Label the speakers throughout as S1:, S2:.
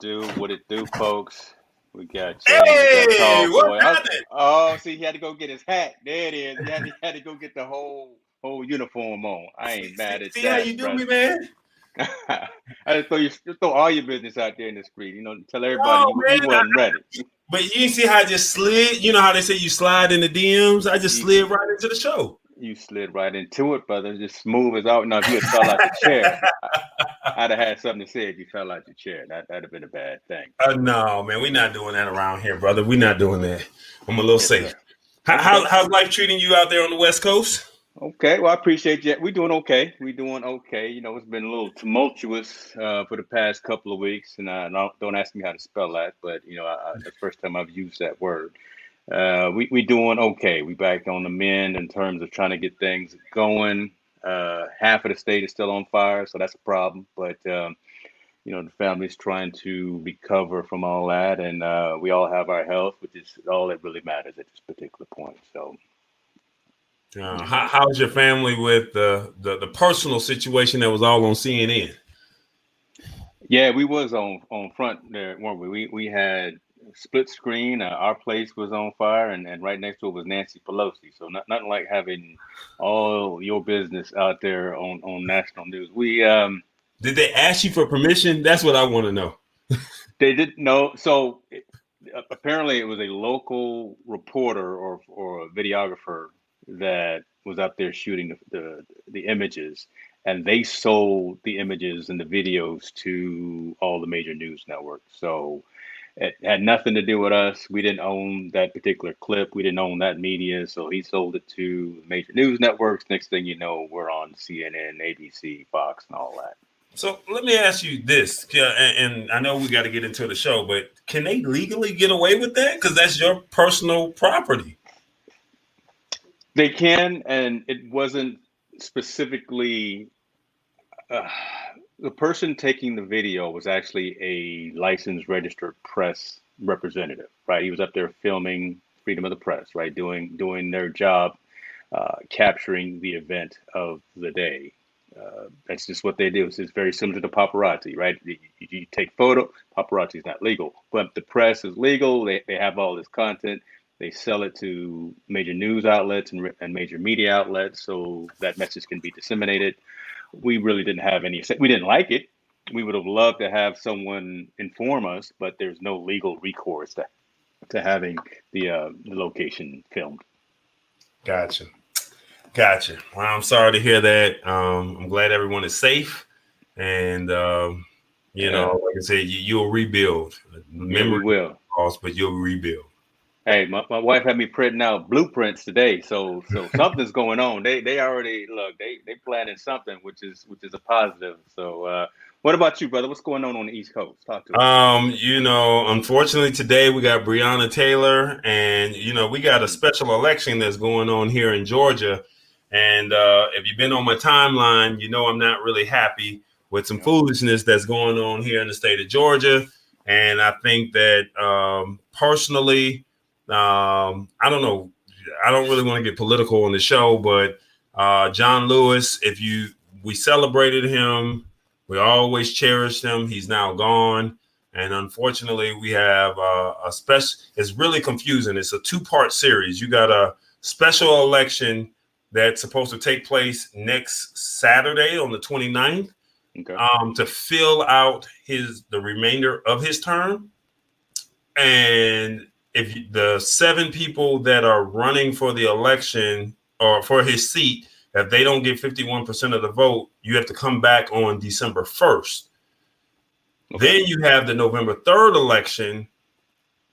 S1: What it do, folks? We got James, we got
S2: Hey, what
S1: Tallboy.
S2: happened?
S1: Oh, see, he had to go get his hat. There it is. He had to go get the whole uniform on. I
S2: See,
S1: ain't
S2: see,
S1: mad at
S2: see how
S1: that,
S2: you do me,
S1: brother.
S2: man?
S1: I just throw all your business out there in the street. Tell everybody
S2: No,
S1: you
S2: man.
S1: wasn't ready.
S2: But you see how I just slid? You know how they say you slide in the DMs? I just
S1: You,
S2: slid right into the show.
S1: you slid right into it, brother. Just smooth as out. Now, if you had fell out your chair, I'd have had something to say if you fell out your chair. That'd have been a bad thing.
S2: No, man, we're not doing that around here, brother. We're not doing that. I'm a little
S1: Yes,
S2: safe.
S1: sir. Okay.
S2: How's life treating you out there on the West Coast?
S1: Okay, well, I appreciate you. We're doing okay. We're doing okay. It's been a little tumultuous for the past couple of weeks, and don't ask me how to spell that, but that's the first time I've used that word. We doing okay. We back on the mend in terms of trying to get things going. Half of the state is still on fire, so that's a problem. But the family's trying to recover from all that, and we all have our health, which is all that really matters at this particular point. So.
S2: How's your family with the personal situation that was all on CNN?
S1: Yeah, we was on front there, weren't we? We had split screen. Our place was on fire, and right next to it was Nancy Pelosi. So nothing like having all your business out there on national news.
S2: Did they ask you for permission? That's what I want to know.
S1: They didn't know. So apparently, it was a local reporter or a videographer that was out there shooting the images, and they sold the images and the videos to all the major news networks. So it had nothing to do with us. We didn't own that particular clip. We didn't own that media. So he sold it to major news networks. Next thing you know, we're on CNN, ABC, Fox, and all that.
S2: So let me ask you this, and I know we got to get into the show, but can they legally get away with that? Because that's your personal property.
S1: They can, and it wasn't specifically the person taking the video was actually a licensed registered press representative, right? He was up there filming freedom of the press, right? Doing their job, capturing the event of the day. That's just what they do. It's very similar to paparazzi, right? You take photo. Paparazzi is not legal, but the press is legal. They have all this content. They sell it to major news outlets and major media outlets, so that message can be disseminated. We really didn't have any. We didn't like it. We would have loved to have someone inform us, but there's no legal recourse to having the location filmed.
S2: Gotcha. Well, I'm sorry to hear that. I'm glad everyone is safe, and like I said, you'll rebuild.
S1: Yeah, we will.
S2: Lost, but you'll rebuild.
S1: Hey, my wife had me printing out blueprints today, so something's going on. They already look. They planning something, which is a positive. So, what about you, brother? What's going on the East Coast? Talk to us.
S2: Unfortunately today we got Breonna Taylor, and we got a special election that's going on here in Georgia. And if you've been on my timeline, I'm not really happy with some foolishness that's going on here in the state of Georgia. And I think that personally, I don't know. I don't really want to get political on the show, but John Lewis, we celebrated him. We always cherished him. He's now gone. And unfortunately, we have a special. It's really confusing. It's a 2-part series. You got a special election that's supposed to take place next Saturday on the 29th, to fill out the remainder of his term. And if the 7 people that are running for the election or for his seat, if they don't get 51% of the vote, you have to come back on December 1st. Okay. Then you have the November 3rd election,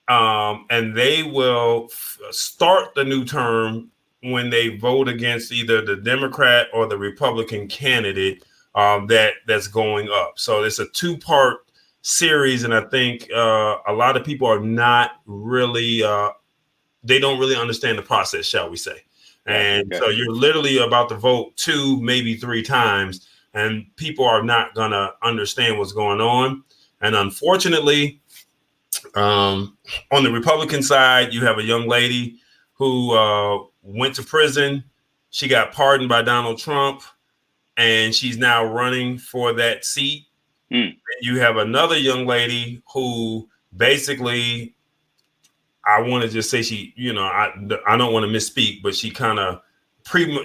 S2: and they will start the new term when they vote against either the Democrat or the Republican candidate that's going up. So it's a 2-part series, and I think a lot of people are not really they don't really understand the process, shall we say. And so you're literally about to vote 2, maybe 3 times, and people are not gonna understand what's going on. And unfortunately, on the Republican side, you have a young lady who went to prison. She got pardoned by Donald Trump, and she's now running for that seat.
S1: Mm.
S2: You have another young lady who basically, I want to just say she, I don't want to misspeak, but she kind of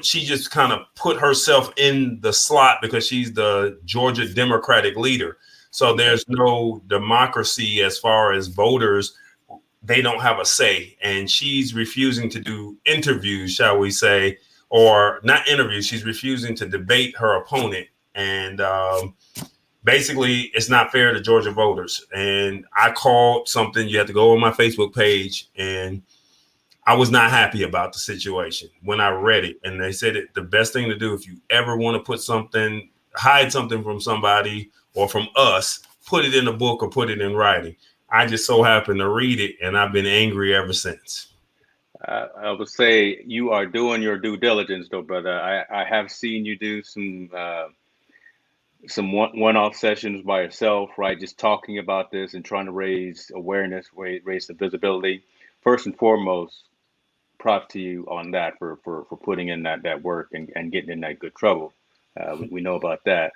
S2: she just kind of put herself in the slot because she's the Georgia Democratic leader. So there's no democracy as far as voters. They don't have a say, and she's refusing to do interviews, shall we say, or not interviews. She's refusing to debate her opponent, and basically it's not fair to Georgia voters. And I called something. You have to go on my Facebook page, and I was not happy about the situation when I read it. And they said the best thing to do if you ever want to hide something from somebody or from us, put it in a book or put it in writing. I just so happened to read it, and I've been angry ever since.
S1: I would say you are doing your due diligence, though, brother. I have seen you do some one-off sessions by yourself, right? Just talking about this and trying to raise awareness, raise the visibility. First and foremost, props to you on that for putting in that work and getting in that good trouble. We know about that.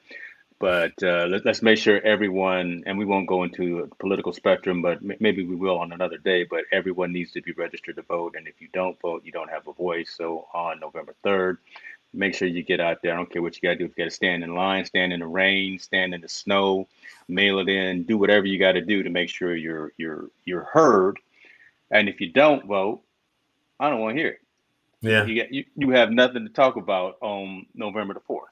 S1: But let's make sure everyone, and we won't go into the political spectrum, but maybe we will on another day, but everyone needs to be registered to vote. And if you don't vote, you don't have a voice. So on November 3rd, make sure you get out there. I don't care what you got to do. If you got to stand in line, stand in the rain, stand in the snow, mail it in, do whatever you got to do to make sure you're heard. And if you don't vote, I don't want to hear it.
S2: Yeah.
S1: You have nothing to talk about on November the 4th.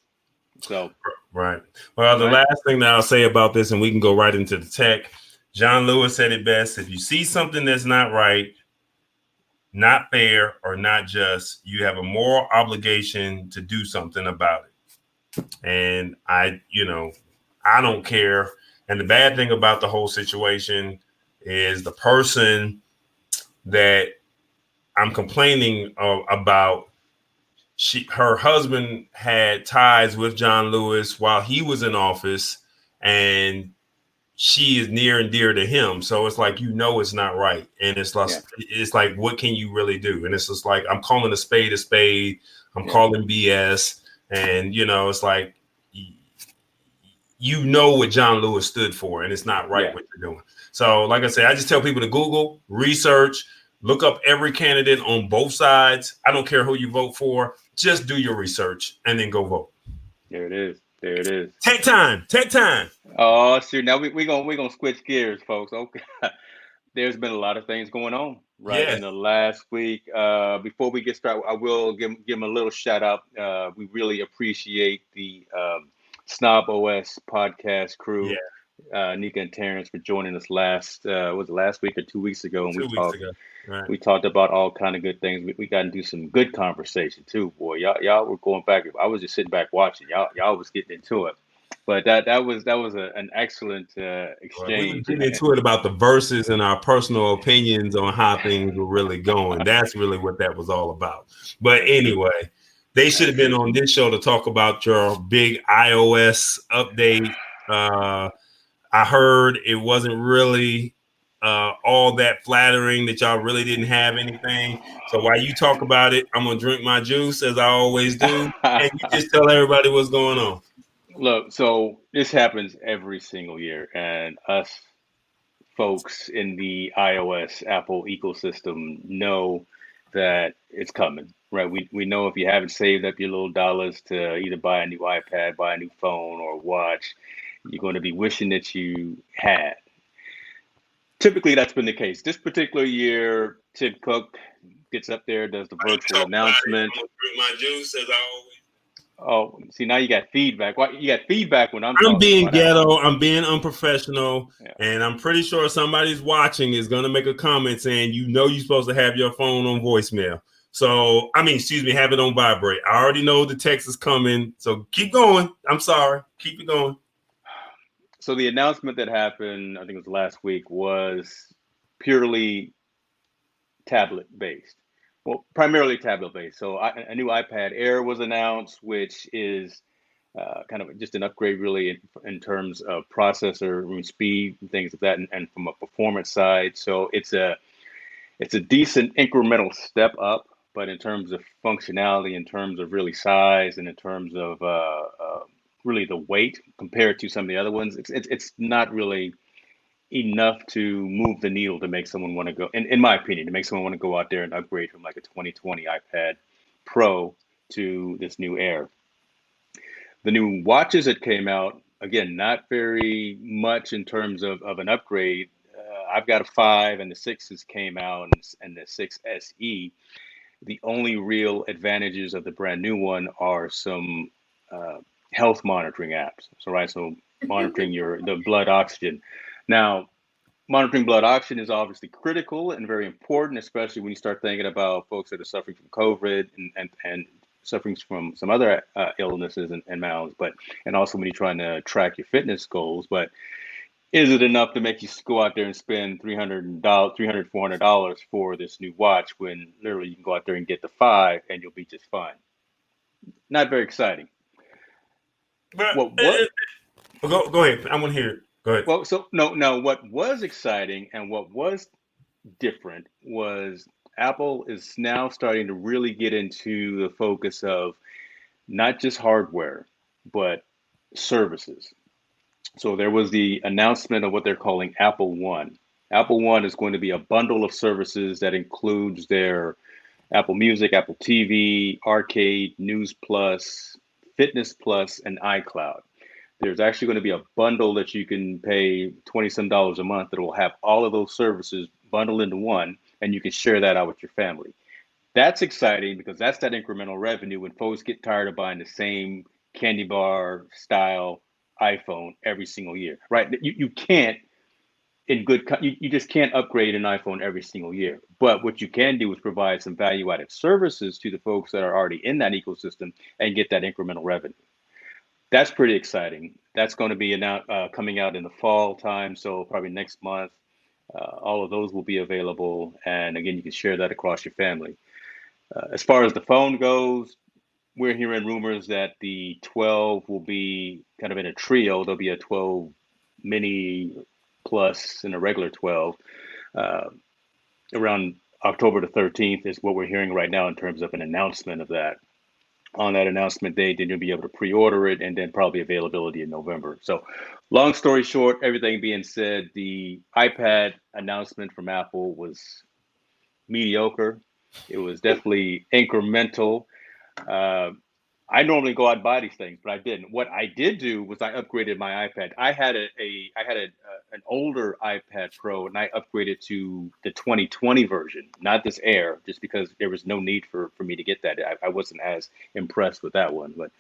S1: So
S2: right. Well, the last thing that I'll say about this, and we can go right into the tech. John Lewis said it best: if you see something that's not right, not fair, or not just, you have a moral obligation to do something about it. And I don't care. And the bad thing about the whole situation is the person that I'm complaining about, her husband had ties with John Lewis while he was in office, and she is near and dear to him. So it's like, it's not right. And it's like, what can you really do? And it's just like, I'm calling a spade a spade. I'm calling BS. And, it's like, what John Lewis stood for, and it's not right what you're doing. So like I said, I just tell people to Google, research, look up every candidate on both sides. I don't care who you vote for. Just do your research and then go vote.
S1: There it is.
S2: Take time.
S1: Oh, sure. Now we're gonna switch gears, folks. Okay. There's been a lot of things going on, right? In the last week. Before we get started, I will give them a little shout out. We really appreciate the Snob OS podcast crew. Nika and Terrence for joining us last week or 2 weeks ago, and we talked about all kind of good things. We got into some good conversation too, boy. Y'all were going back. I was just sitting back watching. Y'all was getting into it, but that was an excellent exchange.
S2: Well, we were getting into it about the verses and our personal opinions on how things were really going. That's really what that was all about. But anyway, they should have been on this show to talk about your big iOS update. I heard it wasn't really all that flattering, that y'all really didn't have anything. So while you talk about it, I'm going to drink my juice as I always do. And you just tell everybody what's going on.
S1: Look, so this happens every single year, and us folks in the iOS Apple ecosystem know that it's coming, right? We know if you haven't saved up your little dollars to either buy a new iPad, buy a new phone, or watch, you're going to be wishing that you had. Typically, that's been the case. This particular year, Tim Cook gets up there, does the virtual announcement.
S2: I'm gonna drink my juice as I always.
S1: Oh, see, now you got feedback. Why you got feedback when I'm
S2: being ghetto, I'm being unprofessional, and I'm pretty sure somebody's watching is going to make a comment saying, you're supposed to have your phone on voicemail. So, have it on vibrate. I already know the text is coming, so keep going. I'm sorry. Keep it going.
S1: So the announcement that happened, I think it was last week, was purely tablet-based. Well, primarily tablet-based. So a new iPad Air was announced, which is kind of just an upgrade, really, in terms of processor speed and things like that, and from a performance side. So it's a decent incremental step up, but in terms of functionality, in terms of really size, and in terms of really the weight compared to some of the other ones. It's not really enough to move the needle to make someone want to go, in my opinion, to make someone want to go out there and upgrade from like a 2020 iPad Pro to this new Air. The new watches that came out, again, not very much in terms of an upgrade. I've got a 5 and the 6s came out and the 6 SE. The only real advantages of the brand new one are some health monitoring apps. So monitoring the blood oxygen. Now, monitoring blood oxygen is obviously critical and very important, especially when you start thinking about folks that are suffering from COVID and suffering from some other illnesses and maladies, and also when you're trying to track your fitness goals. But is it enough to make you go out there and spend $400 for this new watch when literally you can go out there and get the 5 and you'll be just fine? Not very exciting.
S2: But go ahead. I want to hear it. Go ahead.
S1: Well, so no. What was exciting and what was different was Apple is now starting to really get into the focus of not just hardware, but services. So there was the announcement of what they're calling Apple One. Apple One is going to be a bundle of services that includes their Apple Music, Apple TV, Arcade, News Plus, Fitness Plus, and iCloud. There's actually going to be a bundle that you can pay $20-some a month that will have all of those services bundled into one, and you can share that out with your family. That's exciting because that's that incremental revenue when folks get tired of buying the same candy bar style iPhone every single year, right? You can't, you just can't upgrade an iPhone every single year. But what you can do is provide some value-added services to the folks that are already in that ecosystem and get that incremental revenue. That's pretty exciting. That's going to be coming out in the fall time, so probably next month. All of those will be available, and again, you can share that across your family. As far as the phone goes, we're hearing rumors that the 12 will be kind of in a trio. There'll be a 12 mini plus and a regular 12. Around October the 13th is what we're hearing right now in terms of an announcement of that. On that announcement date, then you'll be able to pre-order it, and then probably availability in November. So long story short, everything being said, the iPad announcement from Apple was mediocre. It was definitely incremental. I normally go out and buy these things, but I didn't. What I did do was I upgraded my iPad. I had an older iPad Pro, and I upgraded to the 2020 version, not this Air, just because there was no need for me to get that. I wasn't as impressed with that one, but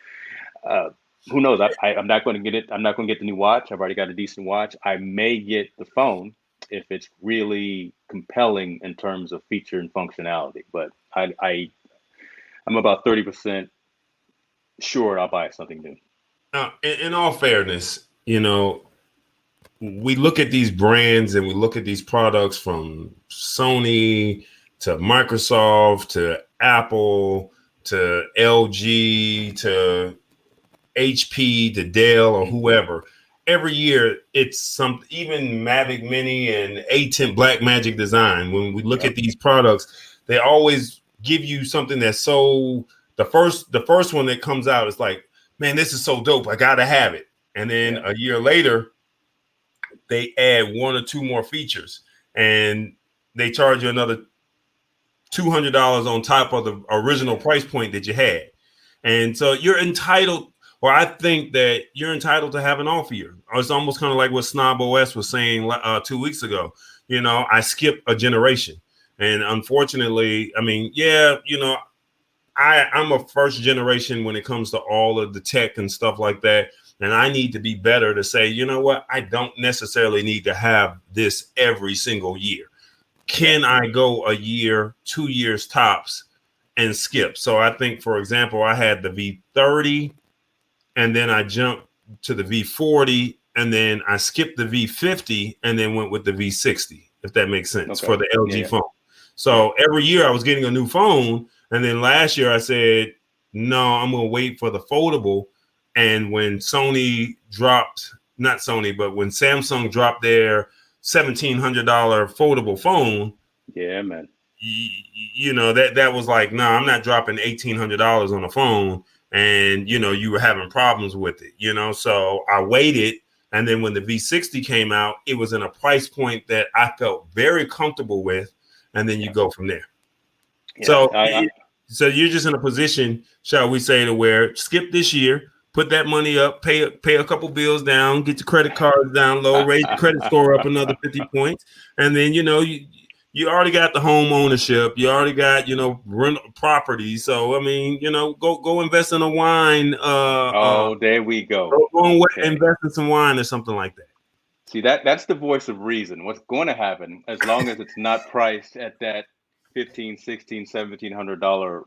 S1: who knows? I'm not going to get it. I'm not going to get the new watch. I've already got a decent watch. I may get the phone if it's really compelling in terms of feature and functionality, but I'm about 30% sure I'll buy something new.
S2: Now, in all fairness, we look at these brands and we look at these products from Sony to Microsoft to Apple to LG to HP to Dell or whoever. Every year it's even Mavic Mini and A10 Black Magic Design. When we look at these products, they always give you something that's so. The first one that comes out is like, man, this is so dope. I gotta have it. And then a year later, they add one or two more features, and they charge you another $200 on top of the original price point that you had. And so you're entitled, or I think that you're entitled to have an off year. It's almost kind of like what Snob OS was saying 2 weeks ago. I skipped a generation, and unfortunately, I'm a first generation when it comes to all of the tech and stuff like that. And I need to be better to say, you know what? I don't necessarily need to have this every single year. Can I go a year, 2 years tops and skip? So I think, for example, I had the V30 and then I jumped to the V40 and then I skipped the V50 and then went with the V60, if that makes sense, for the LG phone. So every year I was getting a new phone. And then last year I said, no, I'm going to wait for the foldable. And when Sony dropped, not Sony, but when Samsung dropped their $1,700 foldable phone.
S1: Yeah, man.
S2: That was like, no, I'm not dropping $1,800 on a phone and you were having problems with it. So I waited, and then when the V60 came out, it was in a price point that I felt very comfortable with, and then you go from there. Yeah, so you're just in a position, shall we say, to where skip this year, put that money up, pay a couple bills down, get your credit cards down low, raise your credit score up another 50 points, and then you already got the home ownership, you already got rent property. So I mean, go invest in a wine.
S1: There we go.
S2: Go invest in some wine or something like that.
S1: See, that's the voice of reason. What's going to happen, as long as it's not priced at that $1,500, $1,600, $1,700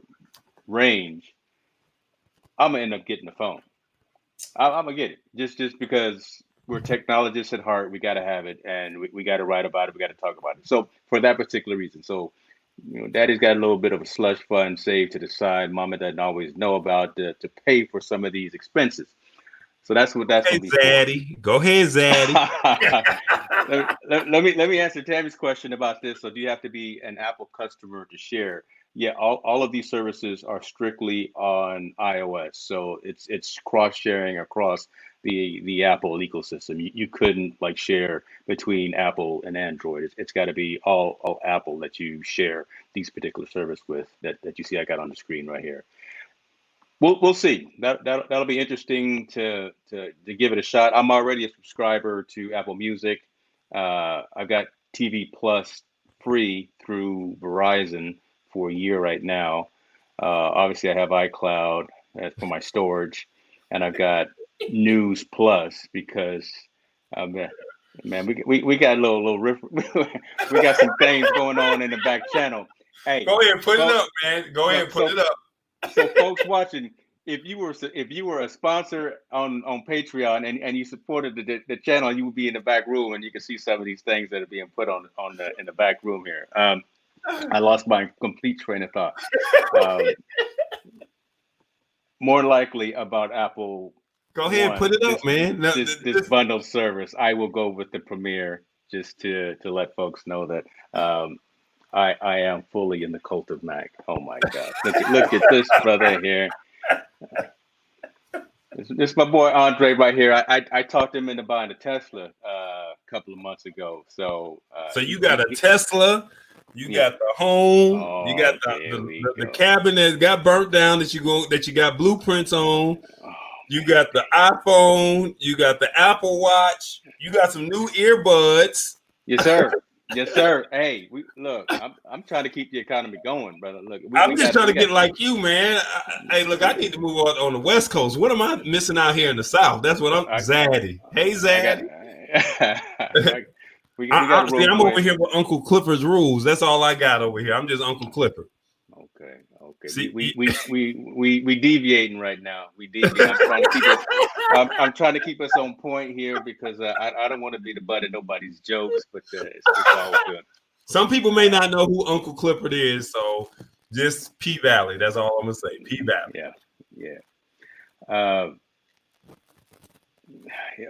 S1: range, I'm gonna end up getting the phone. I'm gonna get it just because we're technologists at heart. We got to have it, and we got to write about it. We got to talk about it. So for that particular reason, so Daddy's got a little bit of a slush fund saved to the side. Mama doesn't always know about to pay for some of these expenses. So that's what that's going to be.
S2: Zaddy. Go ahead, Zaddy.
S1: let me answer Tammy's question about this. So do you have to be an Apple customer to share? Yeah, all of these services are strictly on iOS. So it's cross sharing across the Apple ecosystem. You couldn't share between Apple and Android. It's got to be all Apple that you share these particular service with that you see I got on the screen right here. We'll see. That'll be interesting to give it a shot. I'm already a subscriber to Apple Music. I've got TV Plus free through Verizon for a year right now. Obviously, I have iCloud for my storage, and I've got News Plus because man, we got a little riff. We got some things going on in the back channel. Hey,
S2: go ahead, put it up, man. Go ahead, put it up.
S1: So folks watching, if you were a sponsor on Patreon and you supported the channel, you would be in the back room and you can see some of these things that are being put in the back room here. I lost my complete train of thought. More likely about Apple.
S2: Go ahead, put it up, man.
S1: This bundled service, I will go with the Premier just to let folks know that I am fully in the cult of Mac. Oh my God! Look at this brother here. This is my boy Andre right here. I talked him into buying a Tesla a couple of months ago. So
S2: you got a Tesla, you got the home, you got the cabin that got burnt down that you got blueprints on. You got the iPhone, you got the Apple Watch, you got some new earbuds.
S1: Yes, sir. Yes, sir. Hey, look. I'm trying to keep the economy going, brother. Look,
S2: I'm just trying to get like you, man. Hey, look, I need to move on the West Coast. What am I missing out here in the South? That's what I'm. Zaddy. Hey, Zaddy. I'm over here with Uncle Clifford's rules. That's all I got over here. I'm just Uncle Clifford.
S1: Okay. See, we deviating right now. We deviate. I'm trying to keep us on point here because I don't want to be the butt of nobody's jokes, but it's all good.
S2: Some people may not know who Uncle Clifford is, so just P Valley. That's all I'm gonna say. P Valley.
S1: Yeah.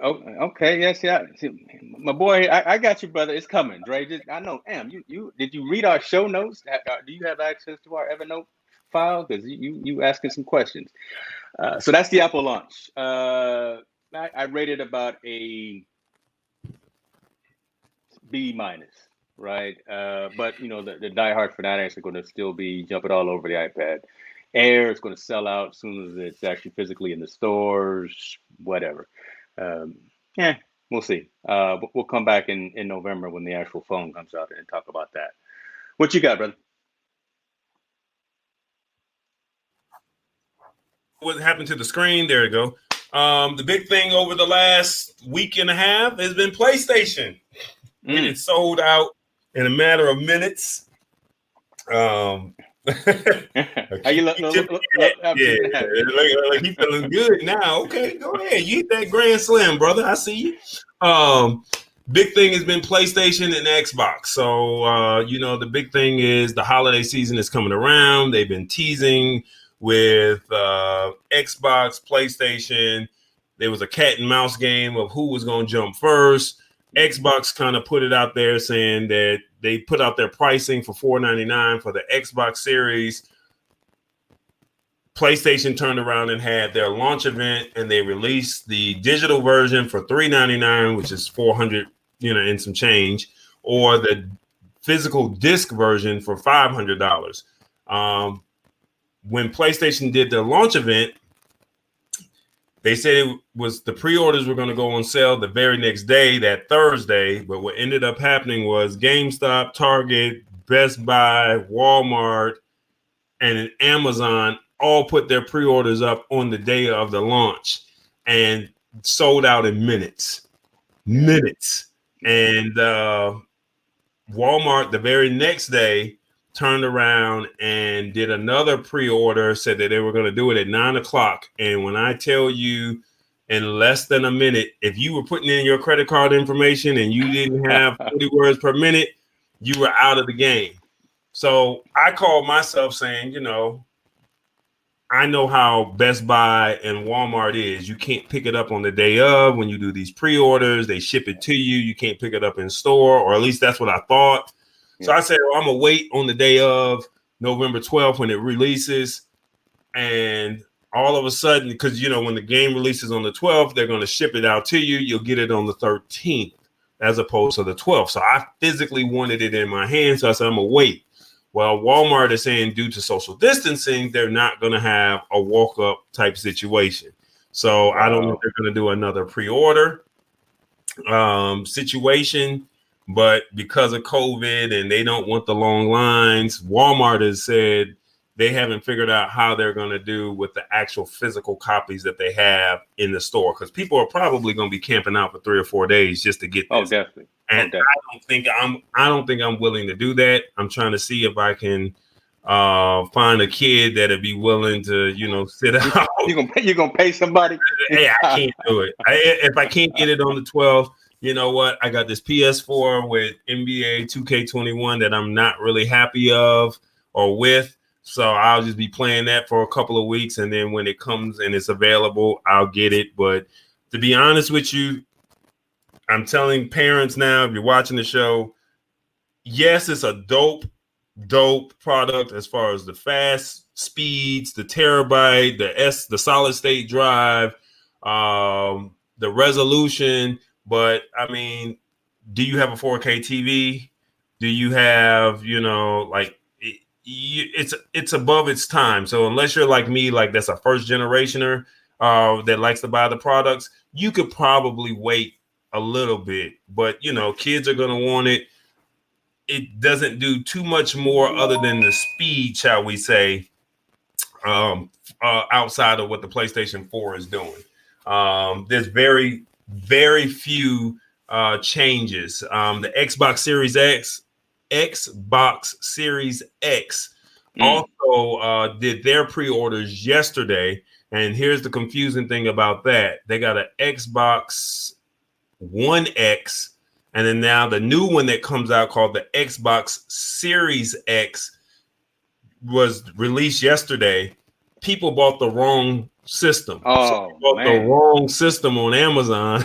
S1: Okay. Yes. Yeah. See, my boy, I got you, brother. It's coming, Dre. I know. Damn. You did you read our show notes? Do you have access to our Evernote file? Because you asking some questions. So that's the Apple launch. I rated about a B minus, right? But the diehard fanatics are going to still be jumping all over the iPad Air. It's going to sell out as soon as it's actually physically in the stores. Whatever. We'll see. We'll come back in November when the actual phone comes out and talk about that. What you got, brother?
S2: What happened to the screen? There you go. The big thing over the last week and a half has been PlayStation. And it sold out in a matter of minutes.
S1: How you look?
S2: He's feeling good now. Okay, go ahead. You hit that grand slam, brother. I see you. Big thing has been PlayStation and Xbox. So, the big thing is the holiday season is coming around. They've been teasing with Xbox, PlayStation. There was a cat and mouse game of who was going to jump first. Xbox kind of put it out there saying that they put out their pricing for $4.99 for the Xbox Series. PlayStation turned around and had their launch event, and they released the digital version for $399, which is 400, and some change, or the physical disc version for $500. When PlayStation did their launch event, they said it was the pre-orders were going to go on sale the very next day, that Thursday. But what ended up happening was GameStop, Target, Best Buy, Walmart, and Amazon all put their pre-orders up on the day of the launch and sold out in minutes. And Walmart the very next day turned around and did another pre-order, said that they were going to do it at 9:00. And when I tell you, in less than a minute, if you were putting in your credit card information and you didn't have 40 words per minute, you were out of the game. So I called myself saying, I know how Best Buy and Walmart is. You can't pick it up on the day of. When you do these pre-orders, they ship it to you. You can't pick it up in store, or at least that's what I thought. Yeah. So I said, well, I'm going to wait on the day of November 12th when it releases. And all of a sudden, because, when the game releases on the 12th, they're going to ship it out to you. You'll get it on the 13th as opposed to the 12th. So I physically wanted it in my hand. So I said, I'm going to wait. Well, Walmart is saying due to social distancing, they're not going to have a walk-up type situation. So I don't know if they're going to do another pre-order situation. But because of COVID and they don't want the long lines, Walmart has said they haven't figured out how they're going to do with the actual physical copies that they have in the store. Because people are probably going to be camping out for 3 or 4 days just to get this.
S1: Oh, definitely.
S2: And I don't think I'm willing to do that. I'm trying to see if I can find a kid that'd be willing to, sit out.
S1: You're gonna pay somebody?
S2: Hey, I can't do it. If I can't get it on the 12th, you know what? I got this PS4 with NBA 2K21 that I'm not really happy of or with. So I'll just be playing that for a couple of weeks. And then when it comes and it's available, I'll get it. But to be honest with you, I'm telling parents now, if you're watching the show, yes, it's a dope product as far as the fast speeds, the terabyte, the solid state drive, the resolution. But I mean, do you have a 4K TV? Do you have, it's above its time. So unless you're like me, like that's a first generationer that likes to buy the products, you could probably wait a little bit, but kids are going to want it. It doesn't do too much more other than the speed, shall we say, outside of what the PlayStation 4 is doing. There's very, very few changes. The Xbox Series X also did their pre-orders yesterday. And here's the confusing thing about that. They got an Xbox One X, and then now the new one that comes out called the Xbox Series X was released yesterday. People bought the wrong system. The wrong system on Amazon.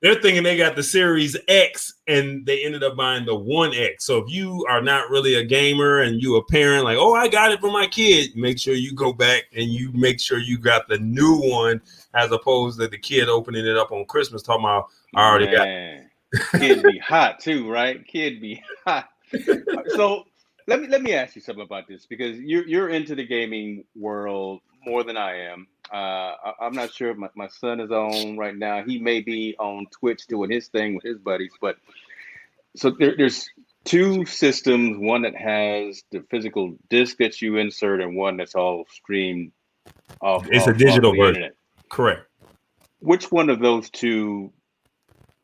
S2: They're thinking they got the Series X and they ended up buying the One X. So if you are not really a gamer and you a parent, like, I got it for my kid, make sure you go back and you make sure you got the new one, as opposed to the kid opening it up on Christmas talking about, I already got it.
S1: Kid be hot too, right? Kid be hot. So let me ask you something about this, because you're into the gaming world more than I am. I'm not sure if my son is on right now. He may be on Twitch doing his thing with his buddies. But so there's two systems, one that has the physical disc that you insert and one that's all streamed off.
S2: It's a digital version. Internet. Correct.
S1: Which one of those two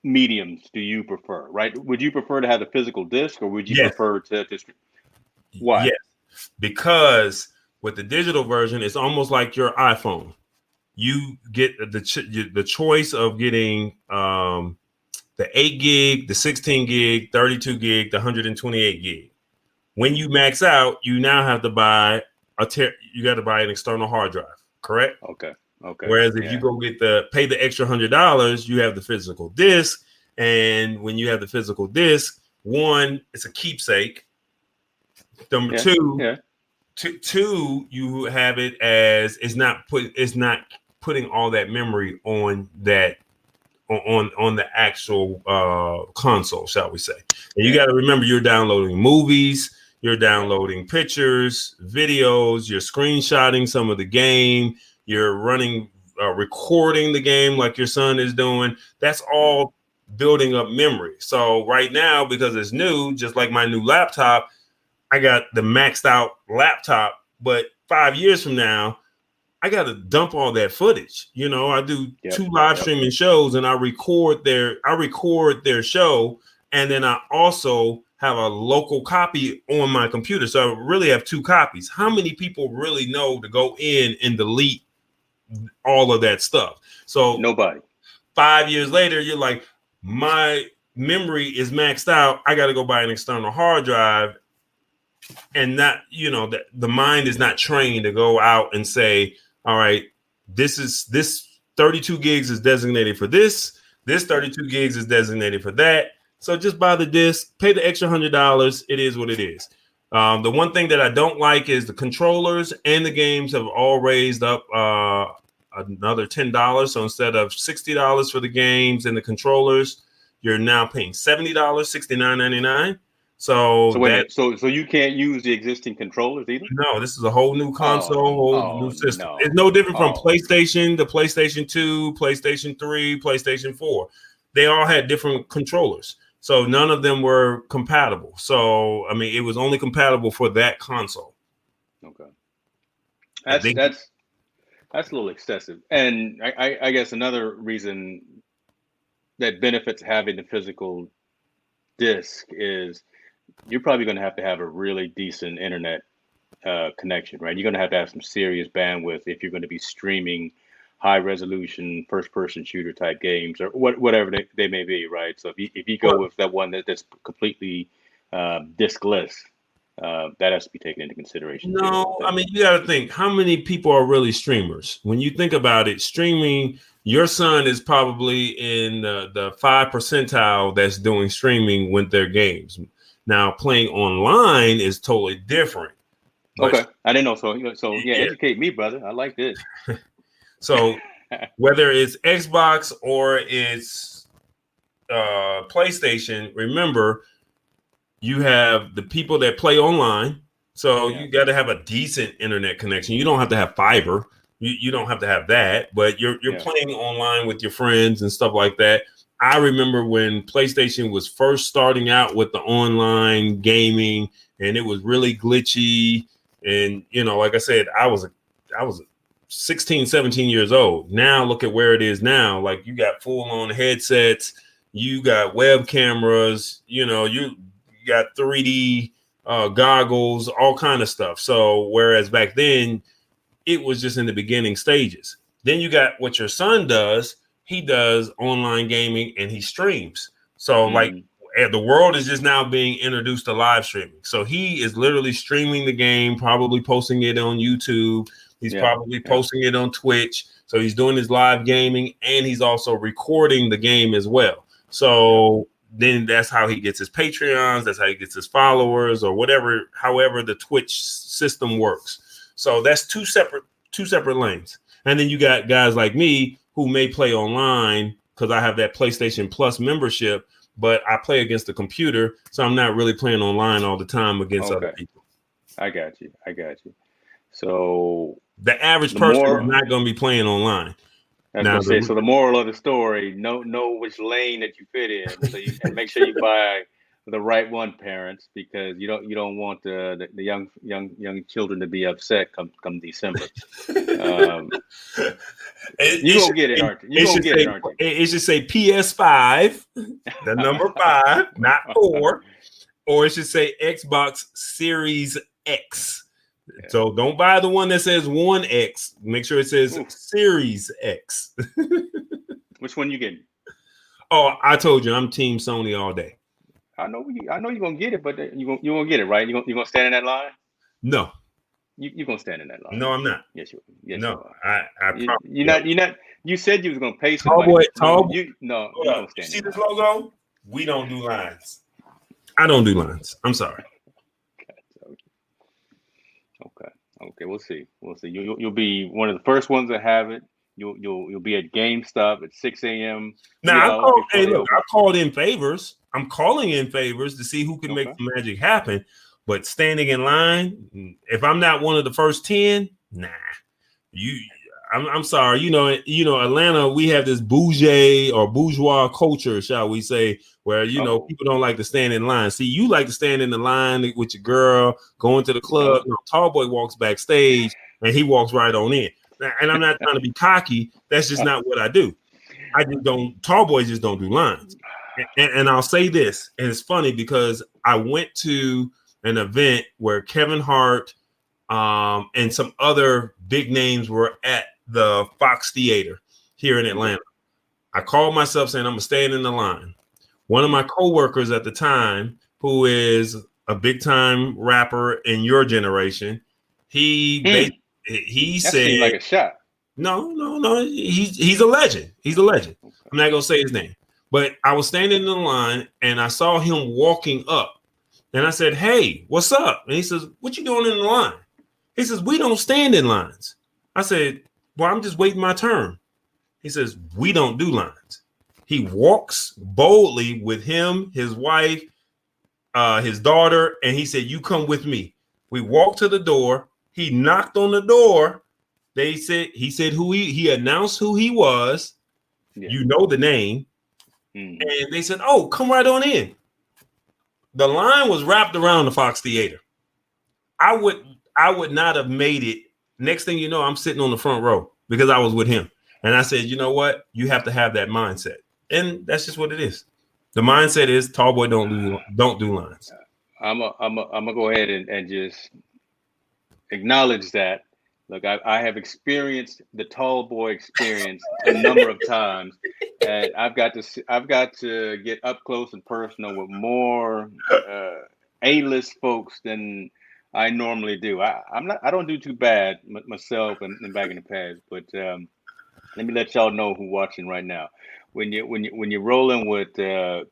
S1: mediums do you prefer, right? Would you prefer to have the physical disc, or would you prefer to why?
S2: Yes, because with the digital version, it's almost like your iPhone. You get the choice of getting the 8 gig, the 16 gig, 32 gig, the 128 gig. When you max out, you now have to buy you got to buy an external hard drive, correct?
S1: Okay.
S2: Whereas if you go pay the extra $100, you have the physical disc. And when you have the physical disc, one, it's a keepsake. Number two, Two, you have it as it's not putting all that memory on that on the actual console, shall we say. And you got to remember, you're downloading movies, you're downloading pictures, videos, you're screenshotting some of the game, you're running recording the game like your son is doing. That's all building up memory. So right now, because it's new, just like my new laptop, I got the maxed out laptop, but 5 years from now, I got to dump all that footage. You know, I do 2 live streaming shows, and I record their show, and then I also have a local copy on my computer. So I really have 2 copies. How many people really know to go in and delete all of that stuff? So
S1: nobody.
S2: 5 years later, you're like, my memory is maxed out. I got to go buy an external hard drive. And not, you know, the mind is not trained to go out and say, all right, this 32 gigs is designated for this 32 gigs is designated for that. So just buy the disc, pay the extra $100. It is what it is. The one thing that I don't like is the controllers and the games have all raised up another $10. So instead of $60 for the games and the controllers, you're now paying $70, $69.99. So
S1: you can't use the existing controllers either?
S2: No, this is a whole new console, whole new system. No. It's no different from PlayStation to PlayStation 2, PlayStation 3, PlayStation 4. They all had different controllers. So none of them were compatible. So, I mean, it was only compatible for that console.
S1: Okay. That's a little excessive. And I guess another reason that benefits having the physical disc is you're probably going to have a really decent internet connection, right? You're going to have some serious bandwidth if you're going to be streaming high resolution first person shooter type games or whatever they may be, right? So if you go with that one that's completely diskless, that has to be taken into consideration.
S2: No, I mean, you got to think, how many people are really streamers? When you think about it, streaming, your son is probably in the 5 percentile that's doing streaming with their games. Now, playing online is totally different.
S1: Okay, I didn't know. So yeah, educate me, brother. I like this.
S2: So whether it's Xbox or it's PlayStation, remember, you have the people that play online. So you got to have a decent internet connection. You don't have to have fiber. You don't have to have that, but you're playing online with your friends and stuff like that. I remember when PlayStation was first starting out with the online gaming, and it was really glitchy. And, you know, like I said, I was 16, 17 years old. Now look at where it is now. Like, you got full on headsets, you got web cameras, you know, you got 3D goggles, all kind of stuff. So whereas back then it was just in the beginning stages. Then you got what your son does. He does online gaming and he streams. So like the world is just now being introduced to live streaming. So he is literally streaming the game, probably posting it on YouTube. He's probably posting it on Twitch. So he's doing his live gaming and he's also recording the game as well. So then that's how he gets his Patreons. That's how he gets his followers or whatever, however the Twitch system works. So that's two separate lanes. And then you got guys like me who may play online because I have that PlayStation Plus membership, but I play against the computer. So I'm not really playing online all the time against other people.
S1: I got you. So
S2: the average person is not going to be playing online.
S1: So the moral of the story, know which lane that you fit in, and make sure you buy the right one, parents, because you don't want the young children to be upset come December. You gonna get it, aren't you? You gonna get it, aren't you?
S2: It should say PS5, the number 5, not 4, or it should say Xbox Series X. Yeah. So don't buy the one that says 1X. Make sure it says Series X.
S1: Which one you getting?
S2: Oh, I told you I'm Team Sony all day.
S1: I know you're gonna get it, but you gonna get it, right? You gonna stand in that line?
S2: No.
S1: You gonna stand in that line?
S2: No, I'm not.
S1: Yes, you.
S2: No,
S1: you're not. You said you was gonna pay somebody.
S2: Tallboy.
S1: You gonna stand.
S2: You see this logo? We don't do lines. I don't do lines. I'm sorry.
S1: Okay. Okay, we'll see. We'll see. You'll be one of the first ones to have it. You'll be at GameStop at 6 a.m.
S2: Now
S1: 3 hours before
S2: hey,
S1: they
S2: look,
S1: open.
S2: I called in favors. I'm calling in favors to see who can make
S1: Okay.
S2: the magic happen. But standing in line, if I'm not one of the first 10, nah. I'm sorry. Atlanta, we have this bourgeois culture, shall we say, where people don't like to stand in line. See, you like to stand in the line with your girl, going to the club. Tallboy walks backstage and he walks right on in. And I'm not trying to be cocky. That's just not what I do. I just don't. Tallboy just don't do lines. And I'll say this, and it's funny because I went to an event where Kevin Hart and some other big names were at the Fox Theater here in Atlanta. I called myself saying I'm staying in the line. One of my coworkers at the time, who is a big time rapper in your generation, he
S1: That
S2: said,
S1: seemed like a shot.
S2: No. He's a legend. He's a legend. I'm not gonna say his name, but I was standing in the line and I saw him walking up, and I said, "Hey, what's up?" And he says, "What you doing in the line?" He says, "We don't stand in lines." I said, "Well, I'm just waiting my turn." He says, "We don't do lines." He walks boldly with him, his wife, his daughter, and he said, "You come with me." We walked to the door. He knocked on the door. He said who he announced who he was.
S1: Yeah.
S2: You know the name. Mm-hmm. And they said, "Oh, come right on in." The line was wrapped around the Fox Theater. I would not have made it. Next thing you know, I'm sitting on the front row because I was with him. And I said, you know what? You have to have that mindset. And that's just what it is. The mindset is Tallboy don't do lines.
S1: I'm gonna go ahead and just acknowledge that. Look, I have experienced the Tallboy experience a number of times, and I've got to get up close and personal with more A-list folks than I normally do. I don't do too bad myself and back in the past, but let me let y'all know who's watching right now. When you're rolling with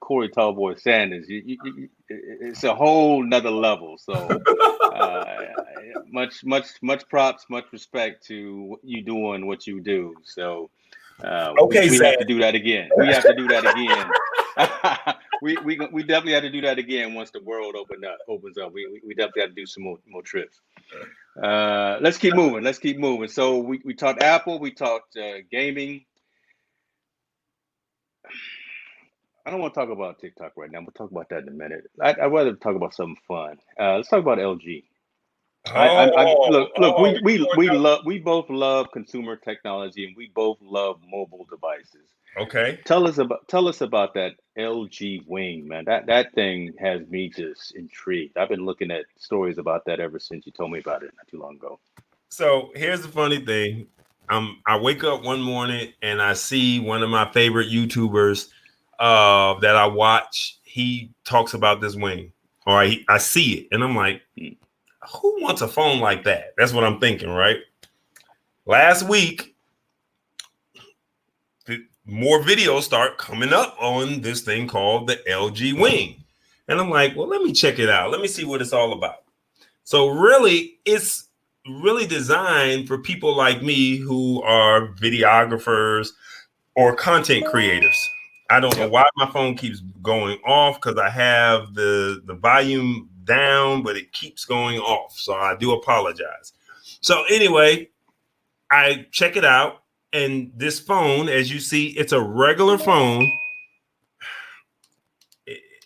S1: Corey Tallboy Sanders, it's a whole nother level. So much props, much respect to you doing what you do. So we have to do that again. We have to do that again. we definitely have to do that again once the world opens up. We definitely have to do some more trips. Let's keep moving. So we talked Apple, we talked gaming. I don't want to talk about TikTok right now. We'll talk about that in a minute. I'd rather talk about something fun. Let's talk about LG. We both love consumer technology and we both love mobile devices.
S2: Okay.
S1: Tell us about that LG Wing, man. That thing has me just intrigued. I've been looking at stories about that ever since you told me about it not too long ago.
S2: So here's the funny thing. I wake up one morning and I see one of my favorite YouTubers that I watch. He talks about this Wing, or I see it, and I'm like, who wants a phone like that? That's what I'm thinking, right? Last week, more videos start coming up on this thing called the LG Wing. And I'm like, well, let me check it out. Let me see what it's all about. So really, it's really designed for people like me who are videographers or content creators. I don't know why my phone keeps going off because I have the volume down, but it keeps going off. So I do apologize. So anyway, I check it out. And this phone, as you see, it's a regular phone.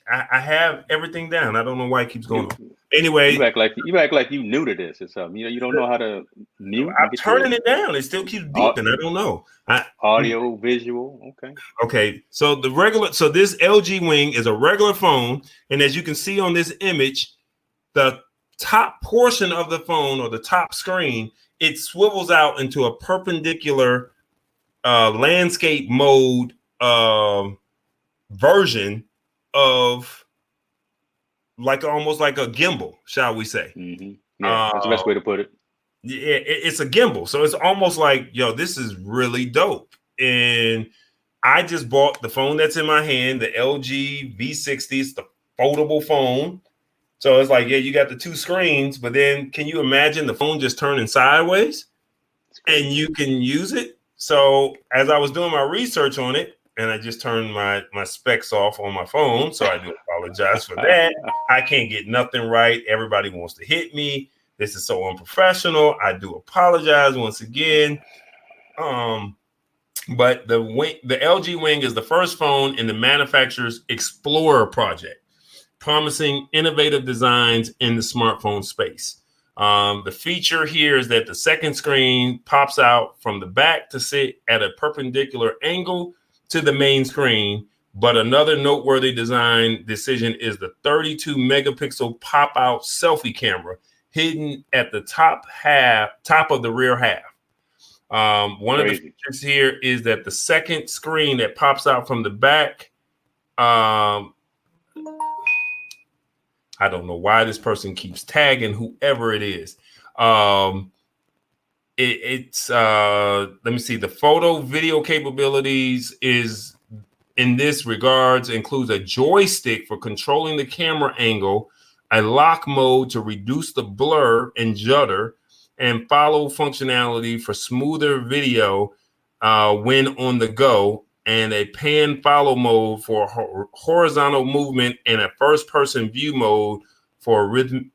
S2: I have everything down. I don't know why it keeps going on. Anyway,
S1: you act like you new to this or something. You don't know how to mute.
S2: I'm turning it down. It still keeps beeping. I don't know.
S1: Audio, visual.
S2: Okay. So this LG Wing is a regular phone, and as you can see on this image, the top portion of the phone or the top screen, it swivels out into a perpendicular landscape mode version of almost like a gimbal, shall we say?
S1: Mm-hmm. Yeah, that's the best way to put it.
S2: Yeah, it's a gimbal, so it's almost like, this is really dope. And I just bought the phone that's in my hand, the LG V60. It's the foldable phone. So it's like, yeah, you got the two screens, but then can you imagine the phone just turning sideways and you can use it? So as I was doing my research on it, and I just turned my specs off on my phone, so I do apologize for that. I can't get nothing right. Everybody wants to hit me. This is so unprofessional. I do apologize once again. But the LG Wing is the first phone in the manufacturer's Explorer project, promising innovative designs in the smartphone space. The feature here is that the second screen pops out from the back to sit at a perpendicular angle to the main screen. But another noteworthy design decision is the 32 megapixel pop-out selfie camera hidden at the top of the rear half. One of the features here is that the second screen that pops out from the back, I don't know why this person keeps tagging whoever it is. It's let me see. The photo video capabilities is in this regards includes a joystick for controlling the camera angle, a lock mode to reduce the blur and judder, and follow functionality for smoother video when on the go, and a pan follow mode for horizontal movement, and a first person view mode for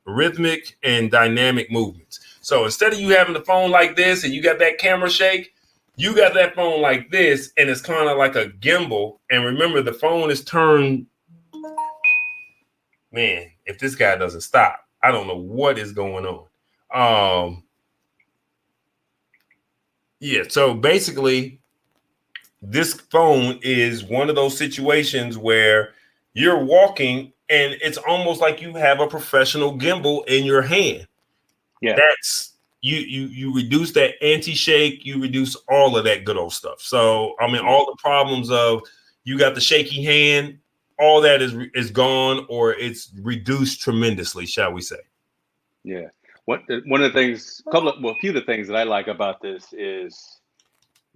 S2: rhythmic and dynamic movements. So instead of you having the phone like this and you got that camera shake, you got that phone like this, and it's kind of like a gimbal. And remember, the phone is turned. Man, if this guy doesn't stop, I don't know what is going on. Yeah, so basically, this phone is one of those situations where you're walking and it's almost like you have a professional gimbal in your hand.
S1: Yeah,
S2: that's you reduce that anti-shake, you reduce all of that good old stuff. So I mean, all the problems of you got the shaky hand, all that is gone, or it's reduced tremendously, shall we say?
S1: Yeah. One of the things, a few of the things that I like about this is,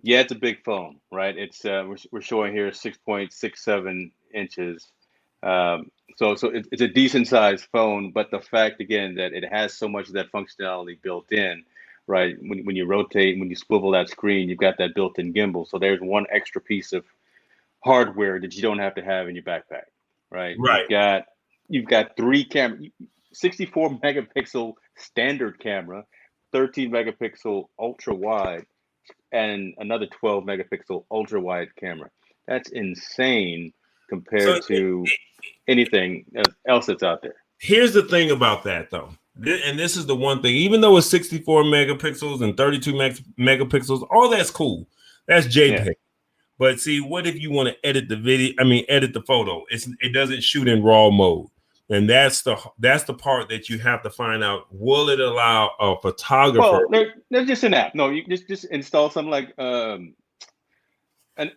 S1: yeah, it's a big phone, right? It's we're showing here 6.67 inches. So it's a decent sized phone, but the fact again that it has so much of that functionality built in, right? When you rotate, when you swivel that screen, you've got that built-in gimbal. So there's one extra piece of hardware that you don't have to have in your backpack, right?
S2: Right.
S1: You've got three cameras, 64 megapixel standard camera, 13 megapixel ultra wide, and another 12 megapixel ultra wide camera. That's insane compared to anything else that's out there.
S2: Here's the thing about that, though. And this is the one thing, even though it's 64 megapixels and 32 megapixels, all that's cool. That's JPEG. Yeah. But see, what if you want to edit the video? I mean, edit the photo. It doesn't shoot in RAW mode. And that's the part that you have to find out. Will it allow a photographer?
S1: Well, there's just an app. No, you just install something like an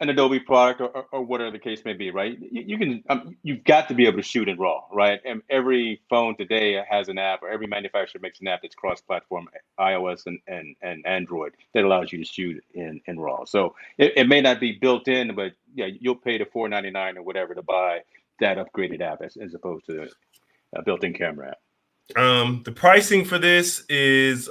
S1: Adobe product or whatever the case may be, right? You can you've got to be able to shoot in RAW, right? And every phone today has an app, or every manufacturer makes an app that's cross-platform, iOS and Android, that allows you to shoot in RAW. So it may not be built in, but yeah, you'll pay the $4.99 or whatever to buy that upgraded app as opposed to a built-in camera app.
S2: The pricing for this is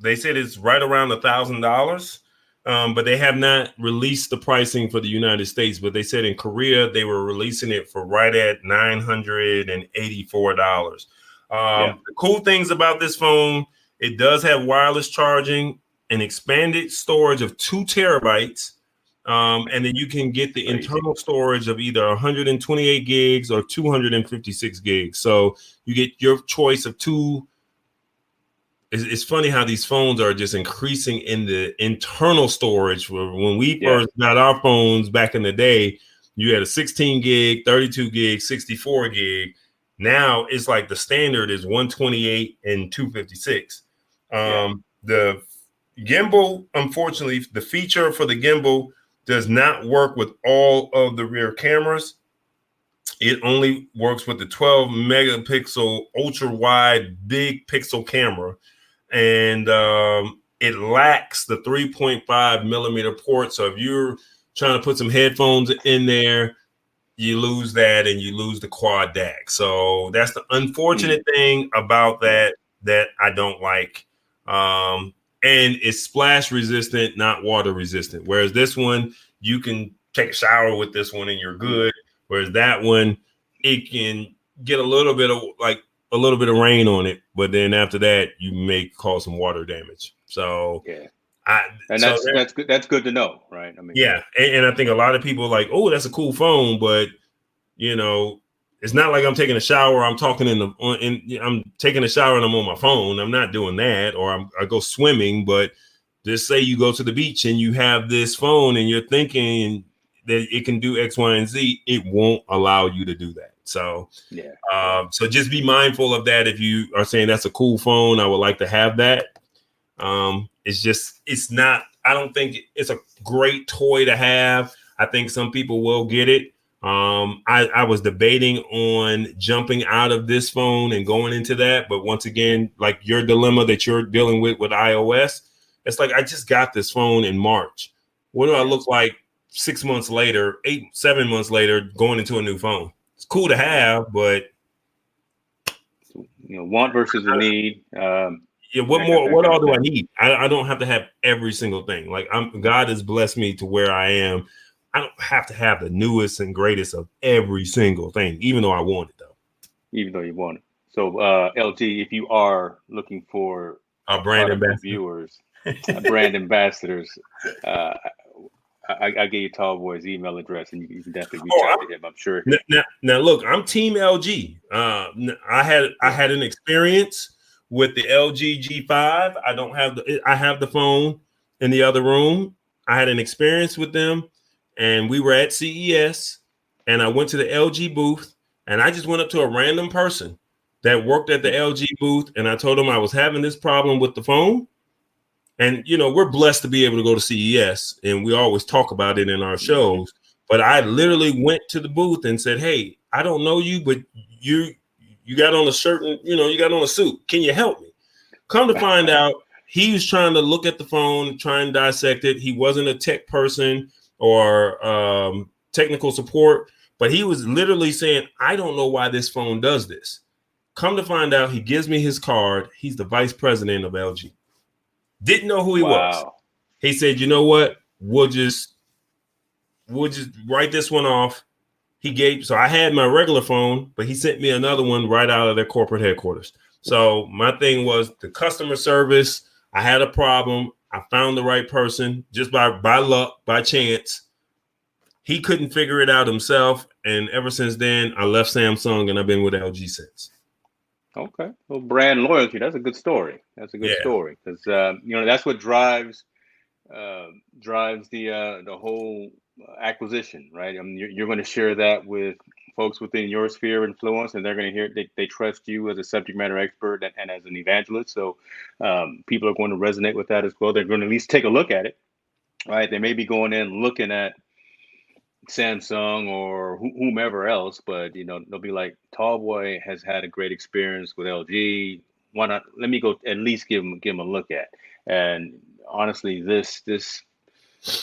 S2: they said it's right around $1,000. But they have not released the pricing for the United States. But they said in Korea they were releasing it for right at $984. The cool things about this phone, it does have wireless charging, an expanded storage of 2 terabytes, and then you can get the internal storage of either 128 gigs or 256 gigs. So you get your choice of 2. It's funny how these phones are just increasing in the internal storage. When we first got our phones back in the day, you had a 16 gig, 32 gig, 64 gig. Now it's like the standard is 128 and 256. The gimbal, unfortunately, the feature for the gimbal does not work with all of the rear cameras. It only works with the 12 megapixel ultra wide big pixel camera. And it lacks the 3.5 millimeter port. So if you're trying to put some headphones in there, you lose that and you lose the quad DAC. So that's the unfortunate thing about that I don't like. And it's splash resistant, not water resistant. Whereas this one, you can take a shower with this one and you're good. Whereas that one, it can get a little bit of rain on it, but then after that, you may cause some water damage. So
S1: that's good. That's good to know, right? I mean,
S2: and I think a lot of people are like, oh, that's a cool phone, but it's not like I'm taking a shower. I'm talking I'm taking a shower and I'm on my phone. I'm not doing that, or I go swimming. But just say you go to the beach and you have this phone and you're thinking that it can do X, Y, and Z. It won't allow you to do that. So so just be mindful of that. If you are saying that's a cool phone, I would like to have that. It's not. I don't think it's a great toy to have. I think some people will get it. I was debating on jumping out of this phone and going into that, but once again, like your dilemma that you're dealing with iOS, it's like I just got this phone in March. What do I look like 6 months later, 7 months later, going into a new phone? It's cool to have, but
S1: want versus a need.
S2: What all do I need? I don't have to have every single thing. Like God has blessed me to where I am. I don't have to have the newest and greatest of every single thing, even though I want it, though.
S1: Even though you want it. So, LG, if you are looking for
S2: brand ambassador
S1: viewers, brand ambassadors, I gave you Tallboy's email address, and you can definitely reach out to him. I'm sure.
S2: Now, look, I'm Team LG. I had an experience with the LG G5. I have the phone in the other room. I had an experience with them. And we were at CES, and I went to the LG booth, and I just went up to a random person that worked at the LG booth, and I told him I was having this problem with the phone. And, we're blessed to be able to go to CES, and we always talk about it in our shows. But I literally went to the booth and said, hey, I don't know you, but you got on a certain, you got on a suit. Can you help me? Come to find out, he was trying to look at the phone, try and dissect it. He wasn't a tech person or technical support, but he was literally saying, I don't know why this phone does this. Come to find out, he gives me his card. He's the vice president of LG. Didn't know who he was. He said, you know what? We'll just write this one off. So I had my regular phone, but he sent me another one right out of their corporate headquarters. So my thing was the customer service. I had a problem. I found the right person just by luck, by chance. He couldn't figure it out himself. And ever since then, I left Samsung and I've been with LG since.
S1: Okay. Well, brand loyalty. That's a good story. That's a good story because, that's what drives the whole acquisition, right? I mean, you're going to share that with folks within your sphere of influence, and they're going to hear they trust you as a subject matter expert and as an evangelist. So people are going to resonate with that as well. They're going to at least take a look at it, right? They may be going in looking at Samsung or whomever else, but they'll be like, Tallboy has had a great experience with LG. Why not? Let me go at least give him a look at. And honestly, this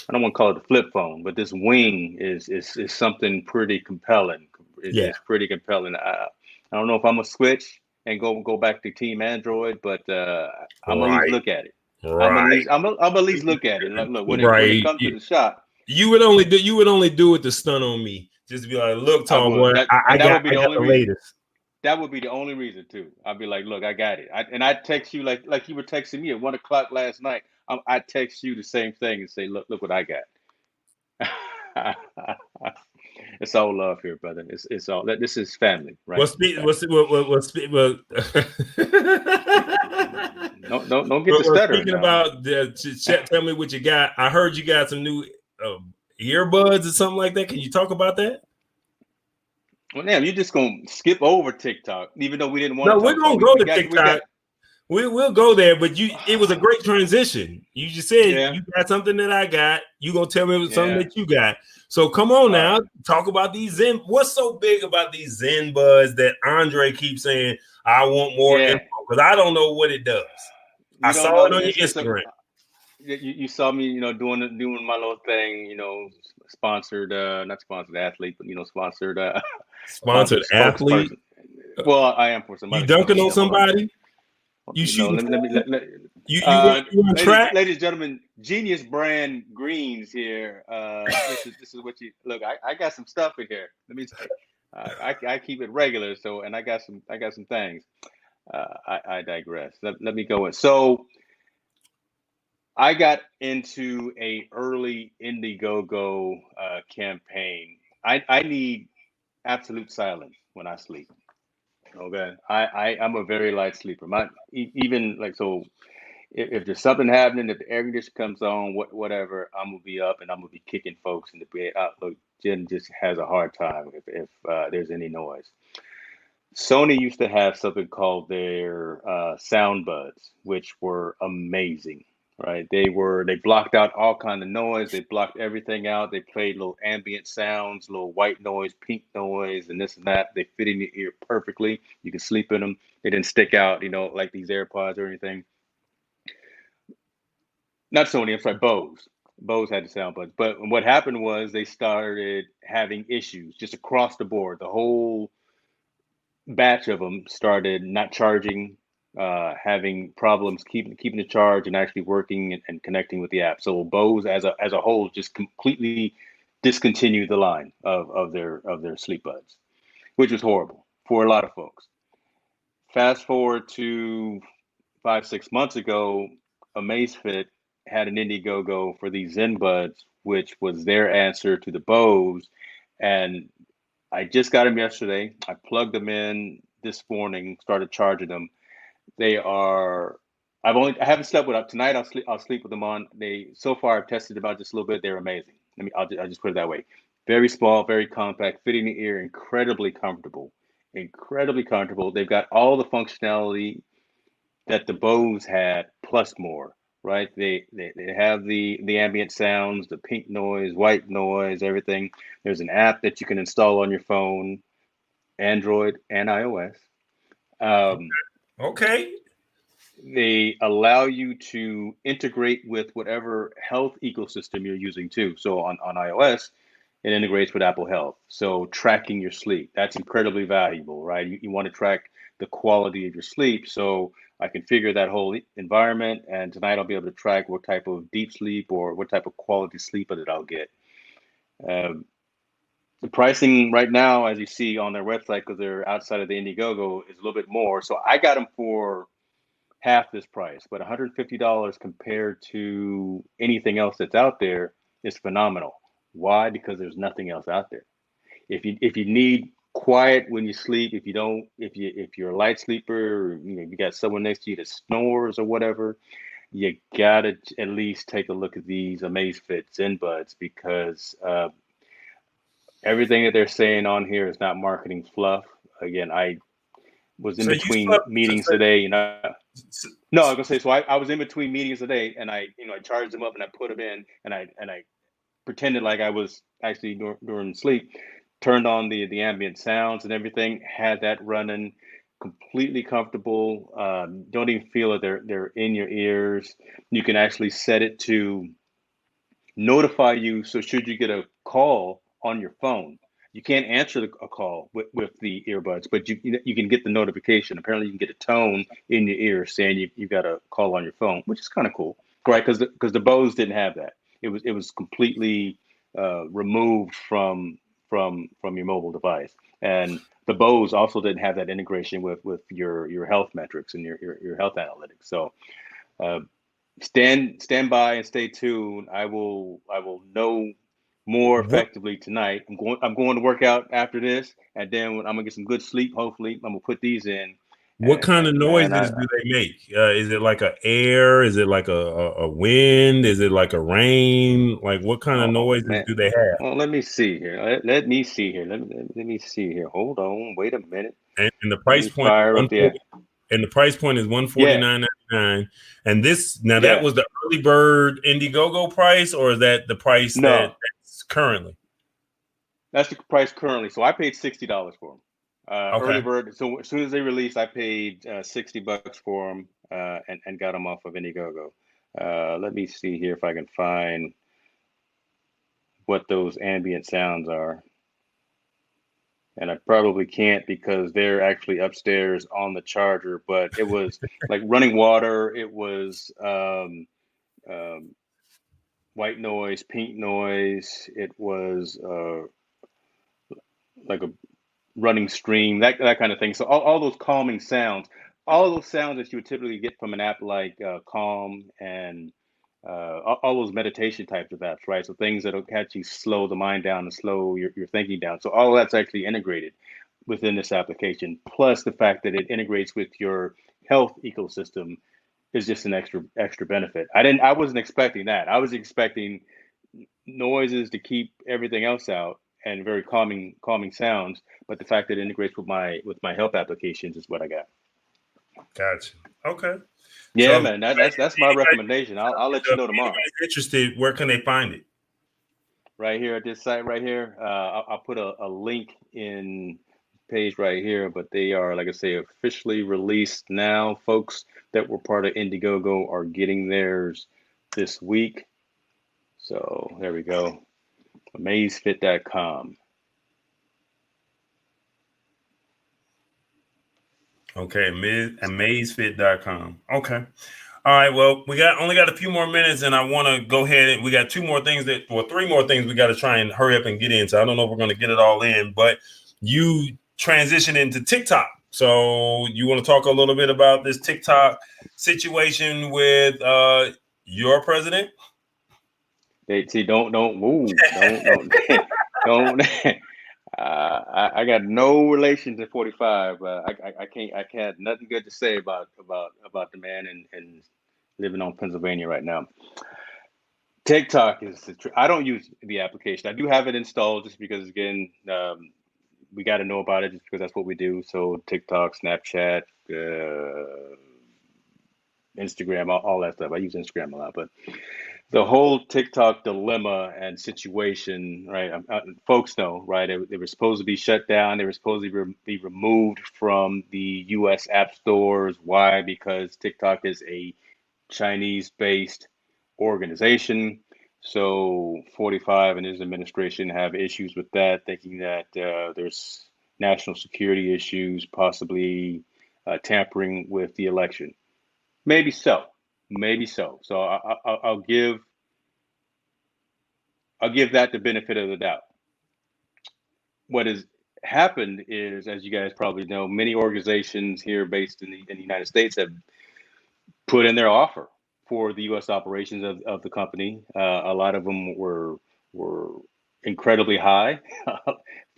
S1: I don't want to call it a flip phone, but this wing is something pretty compelling. It's pretty compelling. I don't know if I'm gonna switch and go back to Team Android, but I'm gonna at least look at it.
S2: Right.
S1: I'm at least look at it. Look, when it comes to the shop,
S2: you would only do it to stun on me, just to be like, look, Tallboy, I got the latest.
S1: That would be the only reason too. I'd be like, look, I got it. I'd text you like you were texting me at 1 o'clock last night. I text you the same thing and say, look what I got. It's all love here, brother. It's all that. This is family, right?
S2: Don't get
S1: the stutter.
S2: Speaking about tell me what you got. I heard you got some new earbuds or something like that. Can you talk about that?
S1: Well, damn, you're just gonna skip over TikTok, even though we didn't want to.
S2: No, we're gonna go to TikTok. We'll go there, but it was a great transition. You just said you got something that I got. You gonna tell me it was something that you got. So come on now, talk about these Zen. What's so big about these Zen buds that Andre keeps saying, I want more info, because I don't know what it does. I saw it on your Instagram.
S1: You saw me, doing my little thing, sponsored, not sponsored athlete, but sponsored,
S2: Sponsored
S1: sponsored
S2: athlete.
S1: spokesperson. Well, I am for some
S2: You
S1: other
S2: dunking
S1: company.
S2: on
S1: Hold on.
S2: somebody? You shooting
S1: Let me,
S2: pool?
S1: uh,
S2: You on track?
S1: ladies and gentlemen, Genius Brand Greens here. This is what you look. I got some stuff in here. Let me say, I keep it regular. So, and I got some things. I digress. Let me go in. So I got into a early Indiegogo campaign. I need absolute silence when I sleep. Okay, I'm a very light sleeper. Even like so, if there's something happening, if the air conditioner comes on, whatever, I'm gonna be up and I'm gonna be kicking folks in the bed. Look, Jen just has a hard time if there's any noise. Sony used to have something called their sound buds, which were amazing, right? They blocked out all kind of noise. They blocked everything out. They played little ambient sounds, little white noise, pink noise, and this and that. They fit in your ear perfectly. You can sleep in them. They didn't stick out, like these AirPods or anything. Not Sony, I'm sorry, Bose. Bose had the sound buds. But what happened was they started having issues just across the board. The whole batch of them started not charging, having problems keeping the charge and actually working and connecting with the app. So Bose as a whole just completely discontinued the line of their sleep buds, which was horrible for a lot of folks. Fast forward to 5 6 months ago, Amazfit had an Indiegogo for these Zen buds, which was their answer to the Bose, and I just got them yesterday. I plugged them in this morning, started charging them. They are. I haven't slept with them tonight. I'll sleep with them on. They so far I've tested them out just a little bit. They're amazing. I'll just put it that way. Very small, very compact, fitting the ear, incredibly comfortable. Incredibly comfortable. They've got all the functionality that the Bose had plus more, right? They have the ambient sounds, the pink noise, white noise, everything. There's an app that you can install on your phone, Android and iOS. Um,
S2: Okay.
S1: they allow you to integrate with whatever health ecosystem you're using too. So on iOS, it integrates with Apple Health. So tracking your sleep, that's incredibly valuable, right? You want to track the quality of your sleep. So I configure that whole environment, and tonight I'll be able to track what type of deep sleep or what type of quality sleep that I'll get. Um, the pricing right now, as you see on their website, because they're outside of the Indiegogo, is a little bit more. So I got them for half this price, but $150 compared to anything else that's out there is phenomenal. Why? Because there's nothing else out there. If you need quiet when you sleep, if you're a light sleeper, or, you got someone next to you that snores or whatever, you gotta at least take a look at these Amazfit Zen Buds because everything that they're saying on here is not marketing fluff. Again, I was in
S2: So you
S1: between
S2: slept.
S1: meetings today,
S2: So,
S1: No, I was gonna say. So I was in between meetings today, and I charged them up and I put them in, and I pretended like I was actually during sleep. Turned on the ambient sounds and everything. Had that running, completely comfortable. Don't even feel that they're in your ears. You can actually set it to notify you. So should you get a call on your phone, you can't answer a call with the earbuds, but you can get the notification. Apparently, you can get a tone in your ear saying you got a call on your phone, which is kind of cool, right? Because the Bose didn't have that. It was completely removed from your mobile device, and the Bose also didn't have that integration with your health metrics and your health analytics. So uh, stand by and stay tuned. I will know more
S2: what
S1: effectively tonight. I'm going to work out after this, and then I'm gonna get some good sleep. Hopefully, I'm gonna put these in,
S2: what kind of
S1: and man,
S2: noises do they make? Is it like a air? Is it like a wind? Is it like a rain? Like what kind of
S1: oh
S2: noises
S1: man.
S2: do they have?
S1: Well, let me see here. Let me see here. Let me see here. Hold on. Wait a minute.
S2: And the
S1: Let
S2: price
S1: me
S2: point
S1: fire
S2: one
S1: up the.
S2: and the price point is one forty
S1: Yeah,
S2: nine 99. And this now that
S1: yeah.
S2: was the early bird Indiegogo price, or is that the price
S1: No,
S2: that's currently?
S1: that's the price currently. So I paid $60 for them. Early
S2: Okay.
S1: bird. So as soon as they released, I paid $60 for them, and got them off of Indiegogo. Let me see here if I can find what those ambient sounds are. And I probably can't because they're actually upstairs on the charger, but it was like running water. It was um, white noise, pink noise. It was like a running stream, that kind of thing. So all those calming sounds, all those sounds that you would typically get from an app like Calm and all those meditation types of apps, right? So things that'll actually slow the mind down and slow your thinking down. So all of that's actually integrated within this application. Plus the fact that it integrates with your health ecosystem is just an extra benefit. I wasn't expecting that. I was expecting noises to keep everything else out and very calming sounds. But the fact that it integrates with my health applications is what I got.
S2: Gotcha. Okay.
S1: Yeah,
S2: So
S1: man, that's my recommendation. I'll let you
S2: if
S1: know tomorrow.
S2: anybody's interested, where can they find it?
S1: Right here at this site right here. I'll put a link in page right here, but they are, like I say, officially released now. Folks that were part of Indiegogo are getting theirs this week. So there we go. Amazefit.com.
S2: Okay, amazefit.com. Okay. All right. Well, we only got a few more minutes, and I want to go ahead and we got three more things we got to try and hurry up and get in. So I don't know if we're going to get it all in, but you transition into TikTok. So you want to talk a little bit about this TikTok situation with your president?
S1: They see, don't move, don't. I got no relation to 45. I can't nothing good to say about the man and living on Pennsylvania right now. TikTok is I don't use the application. I do have it installed just because again, we got to know about it just because that's what we do. So TikTok, Snapchat, Instagram, all that stuff. I use Instagram a lot, but the whole TikTok dilemma and situation, right? Folks know, right? They were supposed to be shut down. They were supposed to be removed from the U.S. app stores. Why? Because TikTok is a Chinese-based organization. So 45 and his administration have issues with that, thinking that there's national security issues, possibly tampering with the election. Maybe so. Maybe so. So I'll give that the benefit of the doubt. What has happened is, as you guys probably know, many organizations here based in the United States have put in their offer for the U.S. operations of the company. A lot of them were incredibly high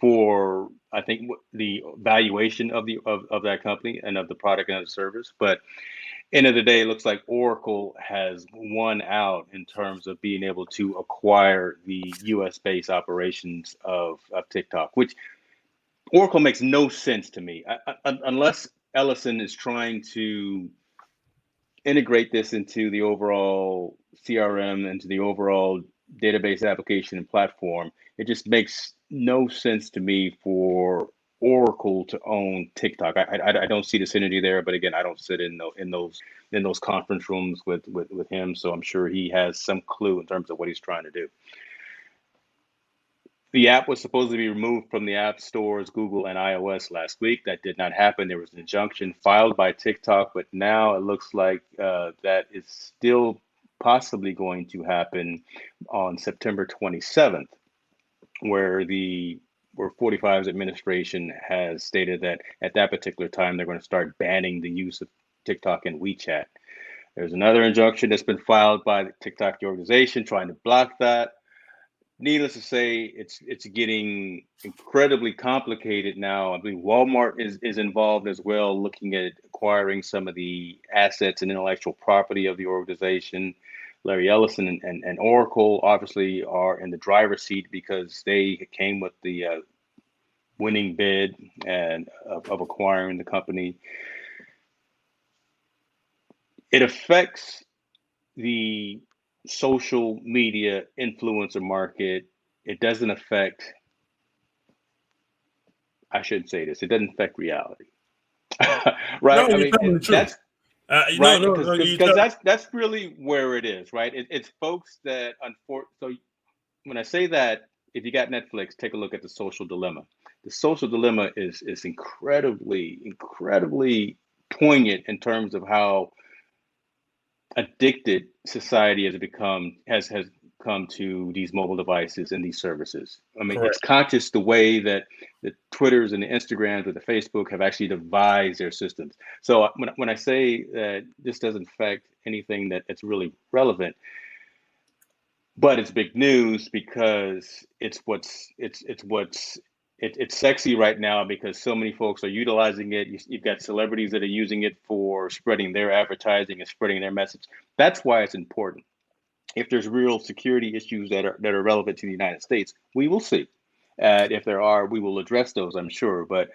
S1: for I think the valuation of that company and of the product and of the service, but end of the day, it looks like Oracle has won out in terms of being able to acquire the US based operations of TikTok, which Oracle makes no sense to me. Unless Ellison is trying to integrate this into the overall CRM, into the overall database application and platform, it just makes no sense to me for Oracle to own TikTok. I don't see the synergy there, but again, I don't sit in those conference rooms with him, so I'm sure he has some clue in terms of what he's trying to do. The app was supposed to be removed from the app stores, Google and iOS last week. That did not happen. There was an injunction filed by TikTok, but now it looks like that is still possibly going to happen on September 27th, where 45's administration has stated that at that particular time, they're going to start banning the use of TikTok and WeChat. There's another injunction that's been filed by the TikTok organization trying to block that. Needless to say, it's getting incredibly complicated now. I believe Walmart is involved as well, looking at acquiring some of the assets and intellectual property of the organization. Larry Ellison and Oracle obviously are in the driver's seat because they came with the winning bid and of acquiring the company. It affects the social media influencer market. It doesn't affect, I shouldn't say this, it doesn't affect reality.
S2: No,
S1: Right? I
S2: you're
S1: mean,
S2: telling the truth.
S1: right?
S2: No,
S1: Because
S2: no. You
S1: because
S2: tell.
S1: that's really where it is, right? It's folks that so when I say that, if you got Netflix, take a look at the social dilemma. The social dilemma is incredibly poignant in terms of how addicted society has come to these mobile devices and these services. I mean, it's
S2: Correct.
S1: conscious the way that the Twitters and the Instagrams or the Facebook have actually devised their systems. So when I say that this doesn't affect anything that's really relevant, but it's big news because it's sexy right now because so many folks are utilizing it. You've got celebrities that are using it for spreading their advertising and spreading their message. That's why it's important. If there's real security issues that are relevant to the United States, we will see. If there are, we will address those, I'm sure. But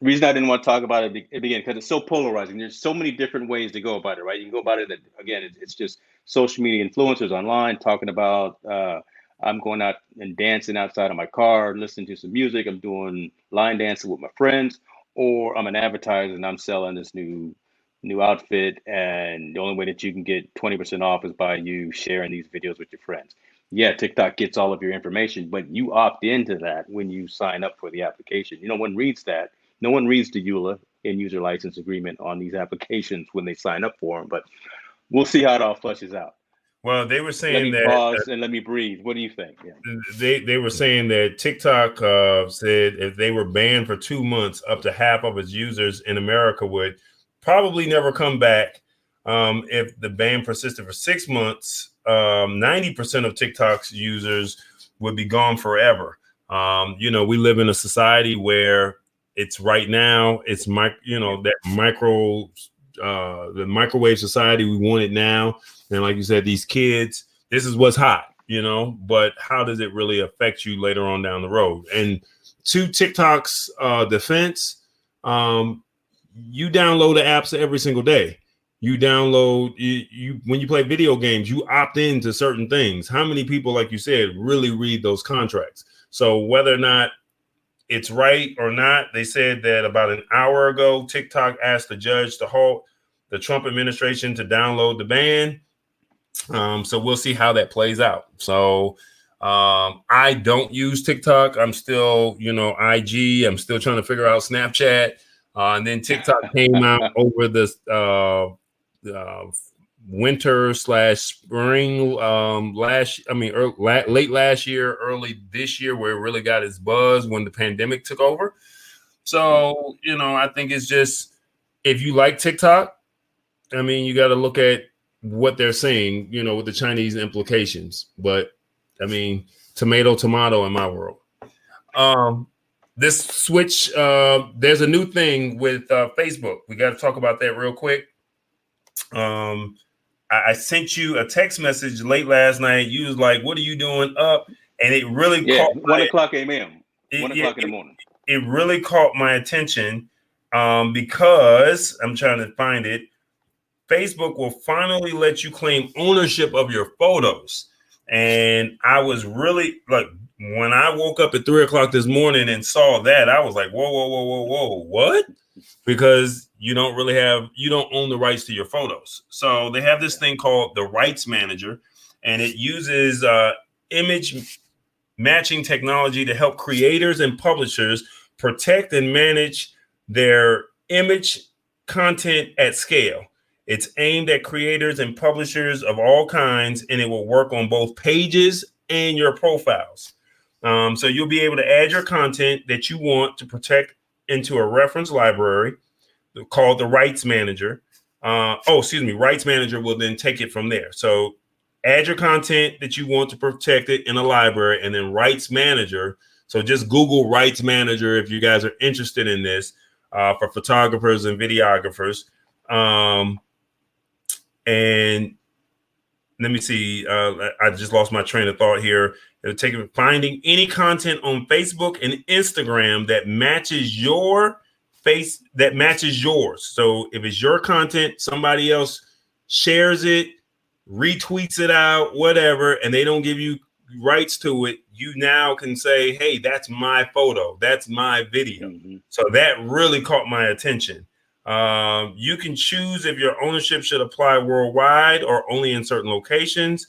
S1: the reason I didn't want to talk about it again because it's so polarizing. There's so many different ways to go about it, right? You can go about it that again, it's just social media influencers online talking about I'm going out and dancing outside of my car, listening to some music. I'm doing line dancing with my friends, or I'm an advertiser and I'm selling this new outfit, and the only way that you can get 20% off is by you sharing these videos with your friends. Yeah, TikTok gets all of your information, but you opt into that when you sign up for the application. No one reads that. No one reads the EULA end user license agreement on these applications when they sign up for them, but we'll see how it all flushes out.
S2: Well, they were
S1: Let
S2: saying
S1: me
S2: that
S1: pause and let me breathe. What do you think? Yeah.
S2: they were saying that TikTok said if they were banned for 2 months, up to half of its users in America would probably never come back. If the ban persisted for 6 months, 90% of TikTok's users would be gone forever. We live in a society where it's right now, it's that the microwave society. We want it now. And like you said, these kids, this is what's hot, but how does it really affect you later on down the road? And to TikTok's defense, you download the apps every single day. You download you when you play video games, you opt into certain things. How many people, like you said, really read those contracts? So whether or not it's right or not, they said that about an hour ago, TikTok asked the judge to halt the Trump administration to download the ban. So we'll see how that plays out. So I don't use TikTok. I'm still, IG. I'm still trying to figure out Snapchat. And then TikTok came out over this winter/spring late last year, early this year, where it really got its buzz when the pandemic took over. So, I think it's just, if you like TikTok, you got to look at what they're saying, with the Chinese implications. But tomato in my world. This switch, there's a new thing with Facebook. We got to talk about that real quick. I sent you a text message late last night. You was like, "What are you doing up?" And it really caught
S1: 1 o'clock a.m. 1 o'clock in the morning.
S2: It really caught my attention because I'm trying to find it. Facebook will finally let you claim ownership of your photos. And I was really like, when I woke up at 3 o'clock this morning and saw that, I was like, whoa, what? Because you don't own the rights to your photos. So they have this thing called the Rights Manager, and it uses image matching technology to help creators and publishers protect and manage their image content at scale. It's aimed at creators and publishers of all kinds, and it will work on both pages and your profiles. So you'll be able to add your content that you want to protect into a reference library called the Rights Manager. Rights Manager will then take it from there. So add your content that you want to protect it in a library, and then Rights Manager. So just Google Rights Manager if you guys are interested in this for photographers and videographers. And let me see. I just lost my train of thought here. It'll take finding any content on Facebook and Instagram that matches your face, that matches yours. So if it's your content, somebody else shares it, retweets it out, whatever, and they don't give you rights to it, you now can say, hey, that's my photo, that's my video. So that really caught my attention. You can choose if your ownership should apply worldwide or only in certain locations.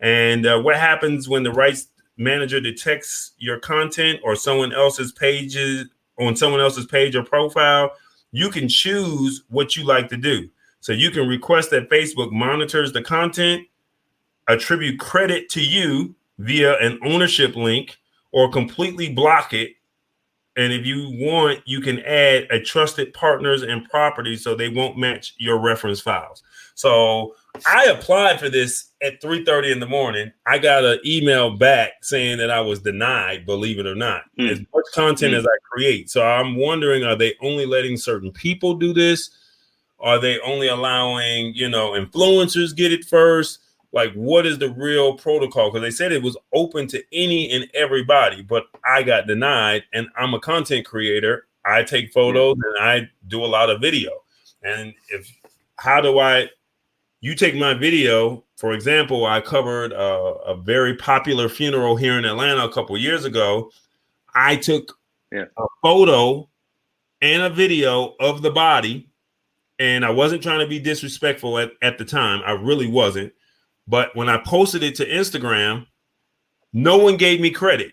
S2: And what happens when the rights manager detects your content or someone else's pages on someone else's page or profile? You can choose what you like to do. So you can request that Facebook monitors the content, attribute credit to you via an ownership link, or completely block it. And if you want, you can add a trusted partners and properties so they won't match your reference files. So I applied for this at 3:30 in the morning. I got an email back saying that I was denied, believe it or not, as much content as I create. So I'm wondering, are they only letting certain people do this? Are they only allowing, influencers get it first? Like, what is the real protocol? Because they said it was open to any and everybody, but I got denied. And I'm a content creator. I take photos and I do a lot of video. And you take my video, for example, I covered a very popular funeral here in Atlanta a couple of years ago. I took a photo and a video of the body. And I wasn't trying to be disrespectful at the time. I really wasn't. But when I posted it to Instagram, no one gave me credit.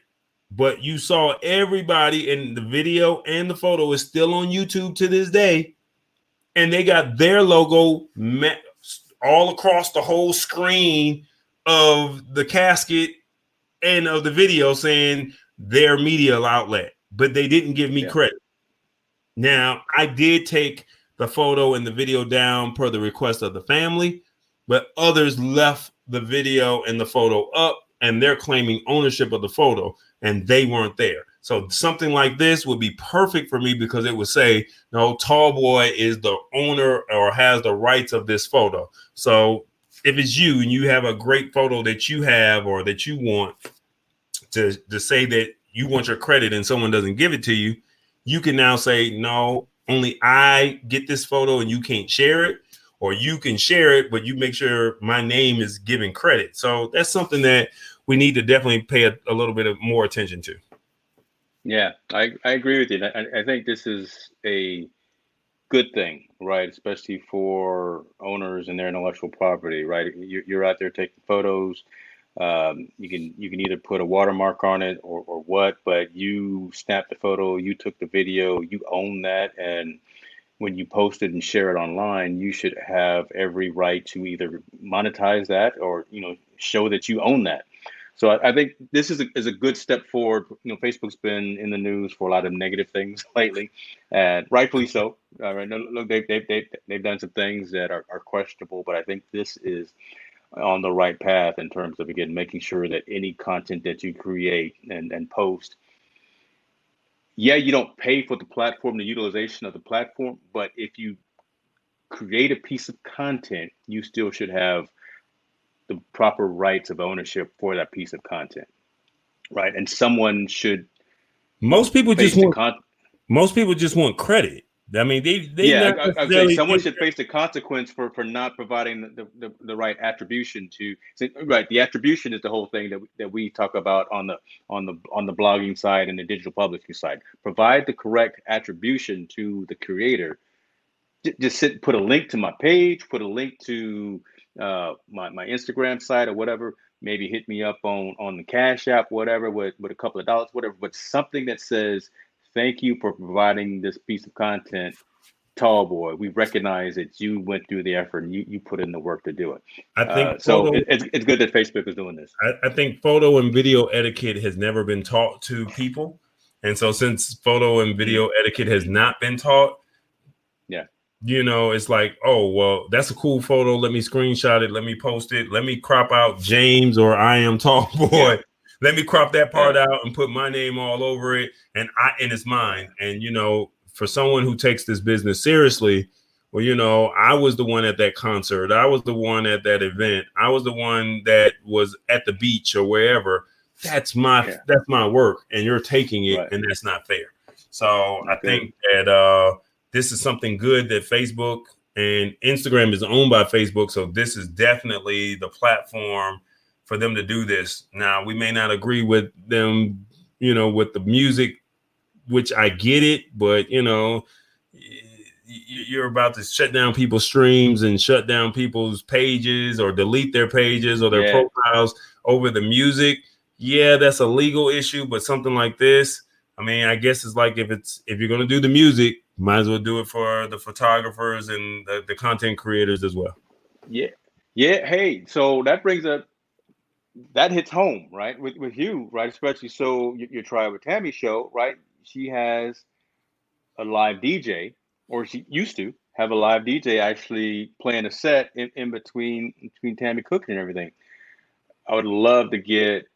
S2: But you saw everybody in the video, and the photo is still on YouTube to this day. And they got their logo all across the whole screen of the casket and of the video saying their media outlet. But they didn't give me credit. Now, I did take the photo and the video down per the request of the family, but others left the video and the photo up, and they're claiming ownership of the photo, and they weren't there. So something like this would be perfect for me because it would say, no, Tallboy is the owner or has the rights of this photo. So if it's you and you have a great photo that you have or that you want to say that you want your credit and someone doesn't give it to you, you can now say, no, only I get this photo and you can't share it, or you can share it, but you make sure my name is given credit. So that's something that we need to definitely pay a little bit of more attention to.
S1: Yeah, I agree with you. I think this is a good thing, right? Especially for owners and their intellectual property, right? You're out there taking photos. You can either put a watermark on it or what, but you snapped the photo, you took the video, you own that, and when you post it and share it online, you should have every right to either monetize that or show that you own that. So I think this is a good step forward. Facebook's been in the news for a lot of negative things lately, and rightfully so. Right? Look, they've done some things that are questionable, but I think this is on the right path in terms of, again, making sure that any content that you create and post, you don't pay for the platform, the utilization of the platform, but if you create a piece of content, you still should have the proper rights of ownership for that piece of content, right? And someone should.
S2: Most people just want credit. I mean,
S1: I'd say someone should face the consequence for not providing the right attribution to. Right, the attribution is the whole thing that we talk about on the blogging side and the digital publishing side. Provide the correct attribution to the creator. Just put a link to my page, put a link to my Instagram site or whatever. Maybe hit me up on the Cash App, whatever, with a couple of dollars, whatever. But something that says, thank you for providing this piece of content, Tallboy. We recognize that you went through the effort and you put in the work to do it.
S2: I think
S1: it's good that Facebook is doing this.
S2: I think photo and video etiquette has never been taught to people. And so since photo and video etiquette has not been taught, it's like, oh, well, that's a cool photo. Let me screenshot it. Let me post it. Let me crop out James or I am Tallboy. Yeah. Let me crop that part out and put my name all over it. And it's mine. And, for someone who takes this business seriously, well, I was the one at that concert. I was the one at that event. I was the one that was at the beach or wherever. That's my work. And you're taking it. Right. And that's not fair. So I think that this is something good that Facebook and Instagram is owned by Facebook. So this is definitely the platform for them to do this. Now, we may not agree with them, with the music, which I get it, but, you're about to shut down people's streams and shut down people's pages or delete their pages or their profiles over the music. Yeah, that's a legal issue, but something like this, I mean, I guess it's like if you're going to do the music, might as well do it for the photographers and the content creators as well.
S1: Yeah. Hey, so that brings up, that hits home, right? With you, right? Especially so your Try with Tammy show, right? She has a live DJ, or she used to have a live DJ actually playing a set in between Tammy cooking and everything. I would love to get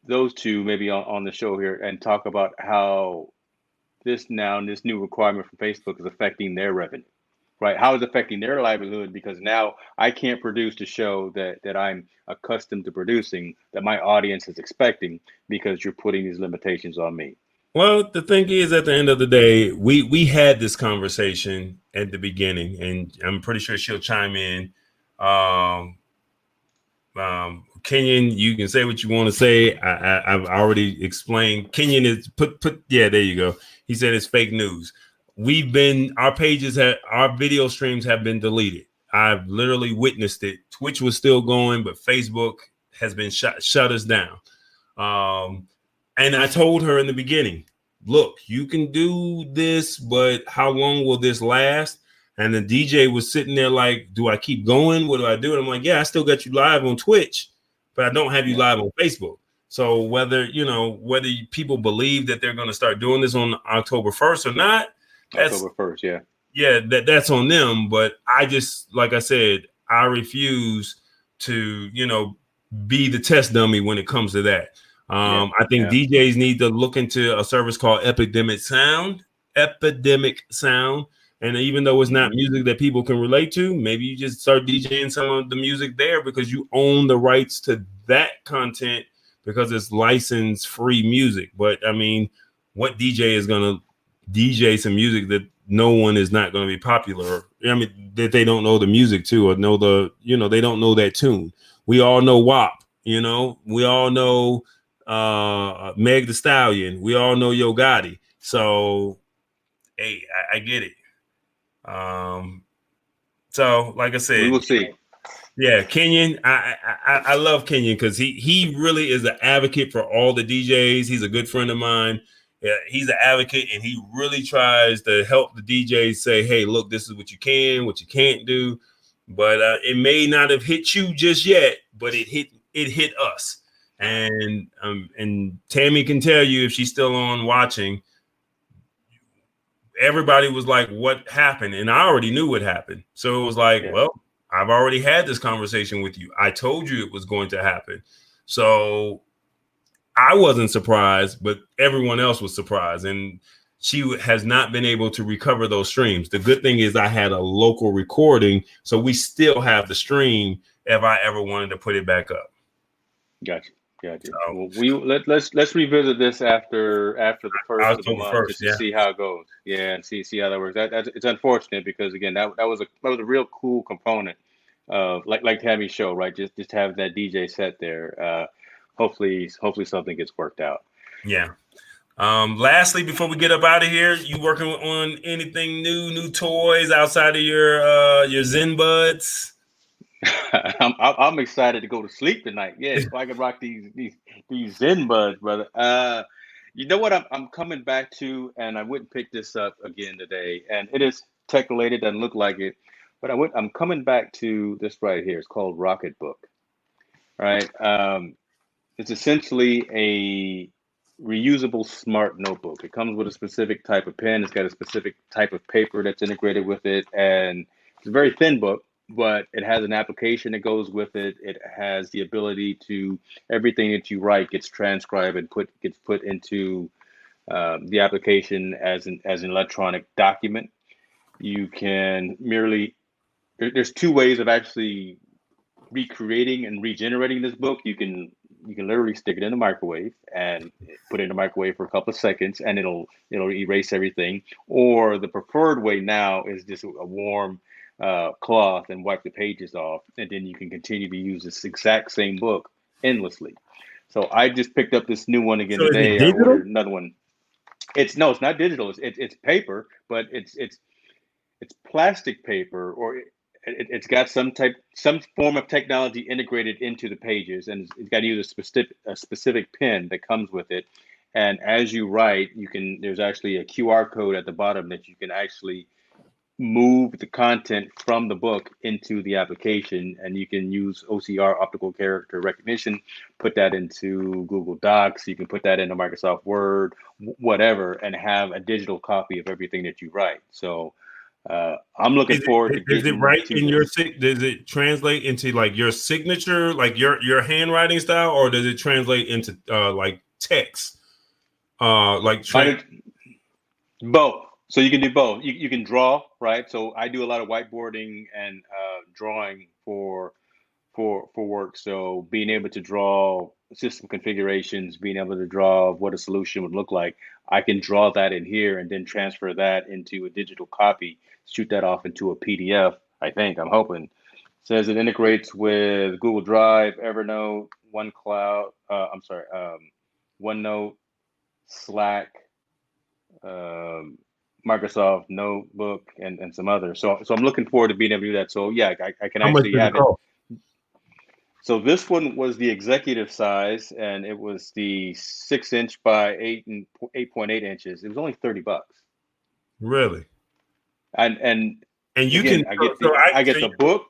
S1: those two maybe on the show here and talk about how this new requirement from Facebook is affecting their revenue, right? How is it affecting their livelihood? Because now I can't produce the show that I'm accustomed to producing, that my audience is expecting, because you're putting these limitations on me.
S2: Well, the thing is, at the end of the day, we had this conversation at the beginning, and I'm pretty sure she'll chime in. Kenyon, you can say what you want to say. I've already explained. Kenyon is put. Yeah, there you go. He said it's fake news. Our video streams have been deleted. I've literally witnessed it. Twitch was still going, but Facebook has been shut us down. And I told her in the beginning, look, you can do this, but how long will this last? And the DJ was sitting there like, do I keep going? What do I do? And I'm like, yeah, I still got you live on Twitch, but I don't have you live on Facebook. So whether people believe that they're going to start doing this on October 1st or not,
S1: October 1st, yeah.
S2: Yeah, that's on them. But I just, like I said, I refuse to, be the test dummy when it comes to that. I think DJs need to look into a service called Epidemic Sound. And even though it's not music that people can relate to, maybe you just start DJing some of the music there because you own the rights to that content because it's licensed free music. But I mean, what DJ is going to DJ some music that no one is not going to be popular? I mean, that they don't know the music to, or know they don't know that tune. We all know WAP, we all know Meg the Stallion. We all know Yo Gotti. So, hey, I get it. So like I said,
S1: we will see.
S2: Yeah, Kenyon. I love Kenyon because he really is an advocate for all the DJs. He's a good friend of mine. Yeah, he's an advocate, and he really tries to help the DJs say, "Hey, look, this is what you can, what you can't do." But it may not have hit you just yet, but it hit us. And Tammy can tell you if she's still on watching. Everybody was like, what happened? And I already knew what happened. So it was like, well, I've already had this conversation with you. I told you it was going to happen. So I wasn't surprised, but everyone else was surprised. And she has not been able to recover those streams. The good thing is I had a local recording, so we still have the stream if I ever wanted to put it back up.
S1: Gotcha. Well, let's revisit this after the first of the month just to see how it goes. Yeah, and see how that works. It's unfortunate because again that was a real cool component of like Tammy's show, right? Just have that DJ set there. Hopefully something gets worked out.
S2: Yeah. Lastly, before we get up out of here, you working on anything new toys outside of your Zen Buds?
S1: I'm excited to go to sleep tonight. Yeah, so I can rock these Zen Buds, brother. You know what I'm coming back to, and I wouldn't pick this up again today, and it is tech related, doesn't look like it, but I'm coming back to this right here. It's called Rocketbook, right? It's essentially a reusable smart notebook. It comes with a specific type of pen. It's got a specific type of paper that's integrated with it, and it's a very thin book. But it has an application that goes with it. It has the ability to, everything that you write gets transcribed and gets put into the application as an electronic document. You can there's two ways of actually recreating and regenerating this book. You can literally stick it in the microwave and put it in the microwave for a couple of seconds, and it'll erase everything. Or the preferred way now is just a warm cloth and wipe the pages off, and then you can continue to use this exact same book endlessly. So I just picked up this new one again today. I ordered another one. It's not digital. It's paper, but it's it's plastic paper, or it's got some form of technology integrated into the pages, and it's got to use a specific pen that comes with it. And as you write, there's actually a QR code at the bottom that you can actually move the content from the book into the application, and you can use OCR, optical character recognition, put that into Google Docs, you can put that into Microsoft Word, whatever, and have a digital copy of everything that you write. So I'm looking forward to
S2: Is it
S1: getting
S2: right
S1: to
S2: in your
S1: this.
S2: does it translate into like your signature, like your handwriting style, or does it translate into like text?
S1: Both. So you can do both. You can draw, right? So I do a lot of whiteboarding and drawing for work. So being able to draw system configurations, being able to draw what a solution would look like, I can draw that in here and then transfer that into a digital copy, shoot that off into a PDF. I'm hoping. Says it integrates with Google Drive, Evernote, OneNote, Slack, um, Microsoft Notebook, and some others. So I'm looking forward to being able to do that. So yeah, I can
S2: How much
S1: actually
S2: does it
S1: have it.
S2: cost?
S1: So this one was the executive size, and it was the 6-inch by 8.8 inches. It was only $30.
S2: Really?
S1: And
S2: And you can
S1: again, I get the book,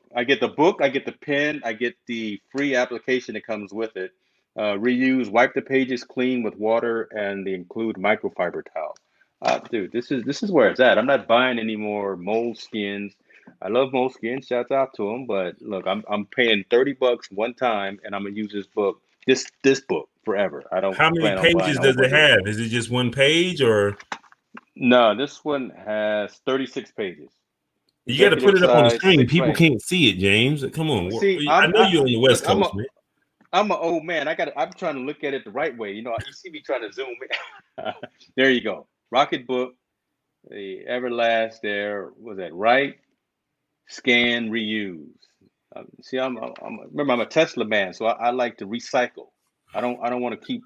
S1: I get the pen, I get the free application that comes with it. Reuse, wipe the pages clean with water, and they include microfiber towel. Dude, this is where it's at. I'm not buying any more moleskins. I love moleskins. Shouts out to them. But look, I'm paying $30 one time, and I'm gonna use this book forever. I don't
S2: How many
S1: plan on buying
S2: pages
S1: a whole
S2: does it
S1: bunch of.
S2: have? Is it just one page, or
S1: No, this one has 36 pages.
S2: you got to put
S1: Executive
S2: it up on the
S1: size,
S2: screen?
S1: six
S2: People
S1: by.
S2: can't see it, James. Come on.
S1: See,
S2: I know you're on the
S1: look.
S2: West Coast, man.
S1: I'm an old man. I'm trying to look at it the right way. You see me trying to zoom in. There you go. Rocketbook, the Everlast. There was that right? Scan, reuse. See, remember I'm a Tesla man, so I like to recycle. I don't want to keep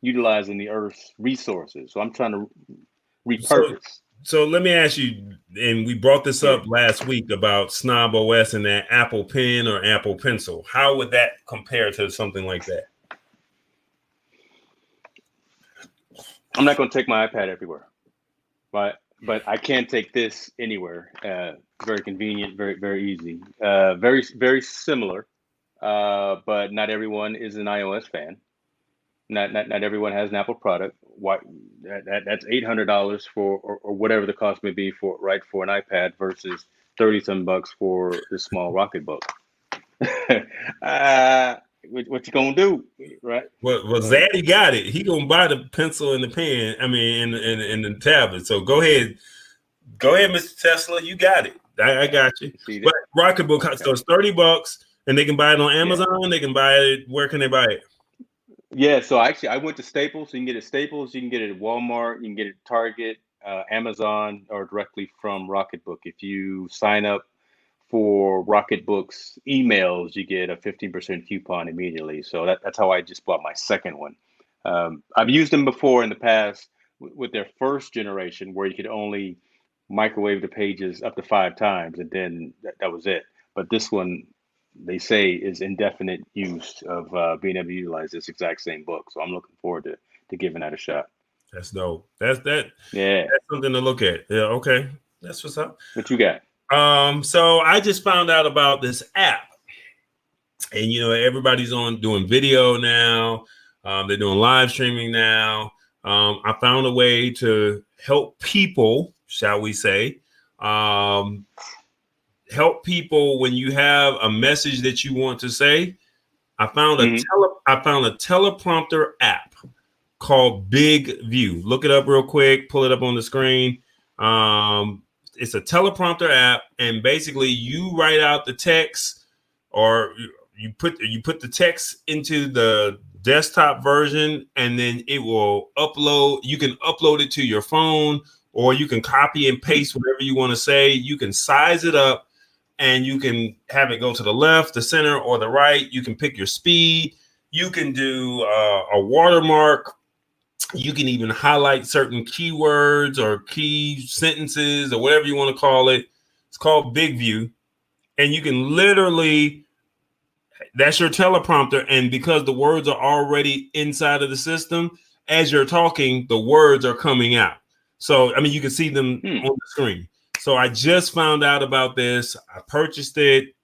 S1: utilizing the Earth's resources. So I'm trying to
S2: So,
S1: repurpose.
S2: so let me ask you, and we brought this
S1: Yeah.
S2: up last week about Snob OS and that Apple Pen or Apple Pencil. How would that compare to something like that?
S1: I'm not going to take my iPad everywhere, but I can take this anywhere. Very convenient, very easy. Very similar, but not everyone is an iOS fan. Not everyone has an Apple product. Why that's $800 for or whatever the cost may be for an iPad versus 30 some bucks for this small Rocketbook. What you gonna do, right?
S2: Well, Zaddy got it. He gonna buy the pencil and the pen. I mean, and the tablet. So go ahead, Mr. Tesla. You got it. I got you. But Rocketbook, so it's $30, and they can buy it on Amazon. Yeah. They can buy it. Where can they buy it?
S1: Yeah, so actually, I went to Staples. So you can get it at Staples. You can get it at Walmart. You can get it at Target, Amazon, or directly from Rocketbook. If you sign up for Rocketbook's emails, you get a 15% coupon immediately. So that's how I just bought my second one. I've used them before in the past with their first generation, where you could only microwave the pages up to 5 times, and then that was it. But this one, they say, is indefinite use of being able to utilize this exact same book. So I'm looking forward to giving that a shot.
S2: That's dope. That's
S1: Yeah.
S2: That's something to look at. Yeah. Okay. That's what's up.
S1: What you got?
S2: So I just found out about this app, and everybody's doing video now. They're doing live streaming now. I found a way to help people, shall we say, help people when you have a message that you want to say. I found a teleprompter app called Big View. Look it up real quick. Pull it up on the screen. It's a teleprompter app, and basically you write out the text, or you put the text into the desktop version, and then it will upload. You can upload it to your phone, or you can copy and paste whatever you want to say. You can size it up, and you can have it go to the left, the center, or the right. You can pick your speed. You can do a watermark. You can even highlight certain keywords or key sentences or whatever you want to call it. It's called Big View. And you can literally, that's your teleprompter. And because the words are already inside of the system, as you're talking, the words are coming out. So, I mean, you can see them on the screen. So I just found out about this. I purchased it.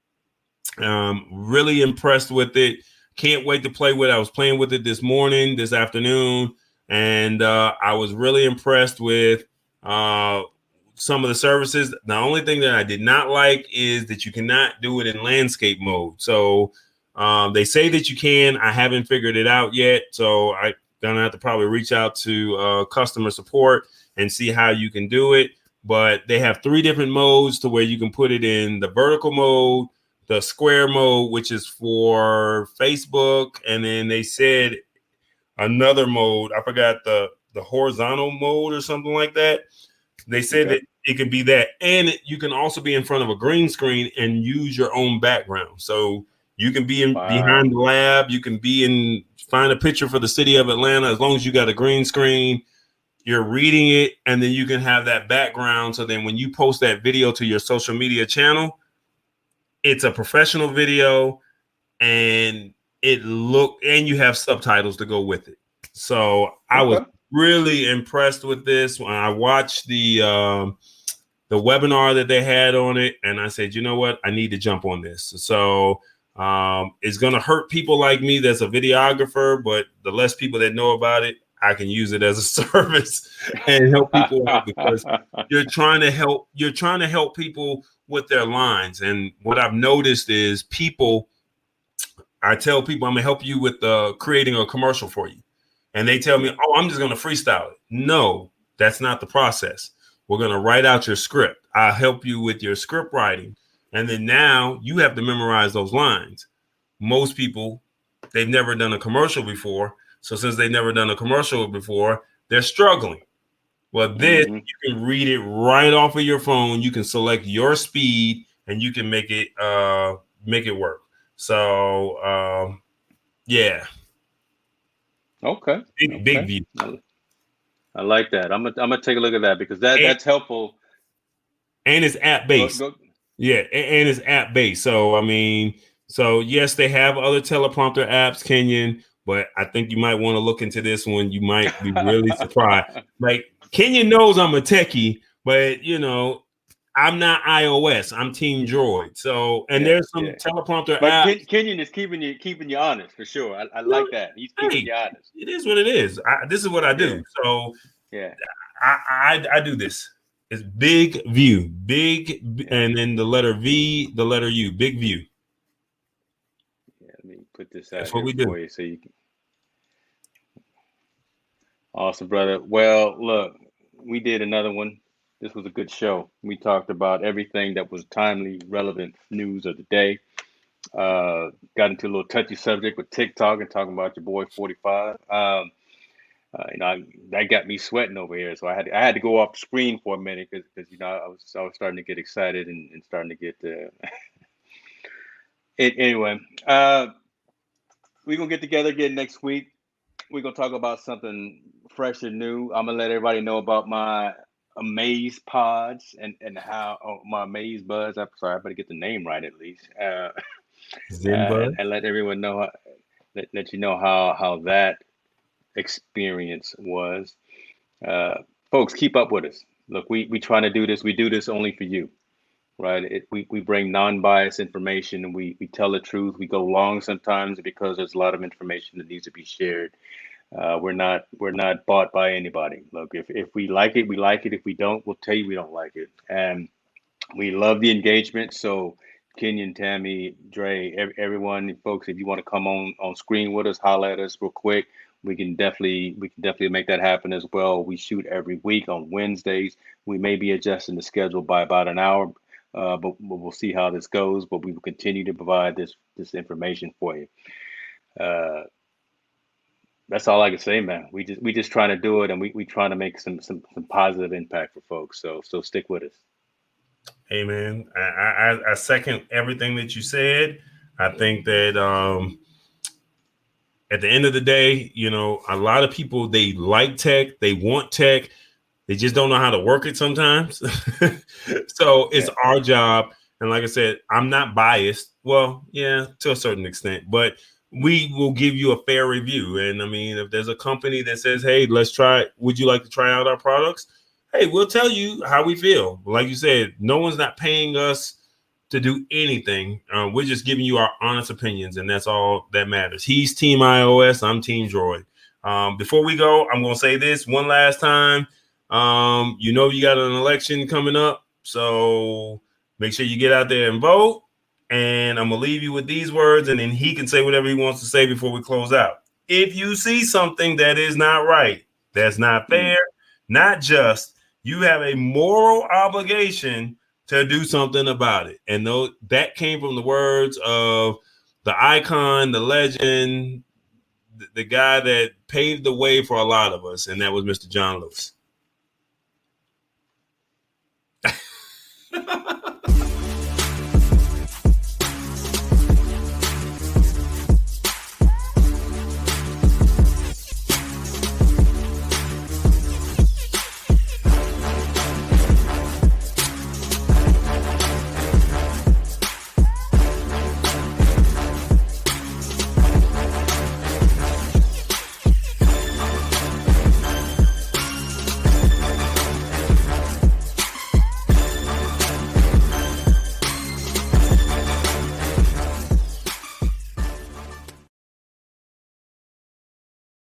S2: Really impressed with it. Can't wait to play with it. I was playing with it this afternoon, and I was really impressed with some of the services. The only thing that I did not like is that you cannot do it in landscape mode. So they say that you can. I haven't figured it out yet. So I'm going to have to probably reach out to customer support and see how you can do it. But they have 3 different modes to where you can put it in the vertical mode, the square mode, which is for Facebook. And then they said another mode, I forgot the horizontal mode or something like that. They said that it could be that. And you can also be in front of a green screen and use your own background. So you can be behind the lab. You can find a picture for the city of Atlanta. As long as you got a green screen, you're reading it, and then you can have that background. So then when you post that video to your social media channel, it's a professional video, and and you have subtitles to go with it. So I was really impressed with this when I watched the webinar that they had on it, and I said, you know what, I need to jump on this. So it's going to hurt people like me that's a videographer, but the less people that know about it, I can use it as a service and help people out, because you're trying to help people with their lines. And what I've noticed is I tell people I'm gonna help you with creating a commercial for you, and they tell me, oh, I'm just gonna freestyle it. No, that's not the process. We're gonna write out your script. I'll help you with your script writing, and then now you have to memorize those lines. Most people, they've never done a commercial before. So since they've never done a commercial before, they're struggling. Well, this, you can read it right off of your phone. You can select your speed, and you can make it work. So, yeah.
S1: Okay.
S2: Big view.
S1: I like that. I'm gonna take a look at that, because that's helpful.
S2: And it's app based. Yeah, and it's app based. So I mean, yes, they have other teleprompter apps, Kenyon, but I think you might want to look into this one. You might be really surprised. Like, Kenyon knows I'm a techie, but I'm not iOS. I'm Team Droid. So, and there's some teleprompter apps.
S1: But Kenyon is keeping you honest, for sure. I like that. He's keeping you honest.
S2: It is what it is. This is what I do. So I do this. It's big view, and then the letter V, the letter U, big view.
S1: Yeah, let me put this out here for you so you can. Awesome, brother. Well, look, we did another one. This was a good show. We talked about everything that was timely, relevant news of the day. Got into a little touchy subject with TikTok and talking about your boy 45. That got me sweating over here. So I had to go off screen for a minute, because I was starting to get excited and starting to get anyway. We're gonna get together again next week. We're gonna talk about something fresh and new. I'm gonna let everybody know about my Amaze Pods and how my Amaze Buds. I'm sorry, I better get the name right at least. And let everyone know, let you know how that experience was. Folks, keep up with us. Look, we trying to do this. We do this only for you, right? We bring non-biased information, and we tell the truth. We go long sometimes because there's a lot of information that needs to be shared. We're not bought by anybody. Look, if we like it, we like it. If we don't, we'll tell you we don't like it. And we love the engagement. So Kenyon, Tammy, Dre, everyone, folks, if you want to come on screen with us, holler at us real quick. We can definitely make that happen as well. We shoot every week on Wednesdays. We may be adjusting the schedule by about an hour, but we'll see how this goes. But we will continue to provide this information for you. That's all I can say, man. We just trying to do it, and we trying to make some positive impact for folks. So stick with us.
S2: Hey, man, I second everything that you said. I think that at the end of the day, a lot of people, they like tech, they want tech, they just don't know how to work it sometimes. So it's our job. And like I said, I'm not biased. Well, yeah, to a certain extent, but we will give you a fair review. And I mean, if there's a company that says, hey, would you like to try out our products? Hey, we'll tell you how we feel. Like you said, no one's not paying us to do anything. We're just giving you our honest opinions, and that's all that matters. He's Team iOS. I'm Team Droid. Before we go, I'm going to say this one last time. You got an election coming up, so make sure you get out there and vote. And I'm going to leave you with these words, and then he can say whatever he wants to say before we close out. If you see something that is not right, that's not fair, not just, you have a moral obligation to do something about it. And that came from the words of the icon, the legend, the guy that paved the way for a lot of us, and that was Mr. John Lewis.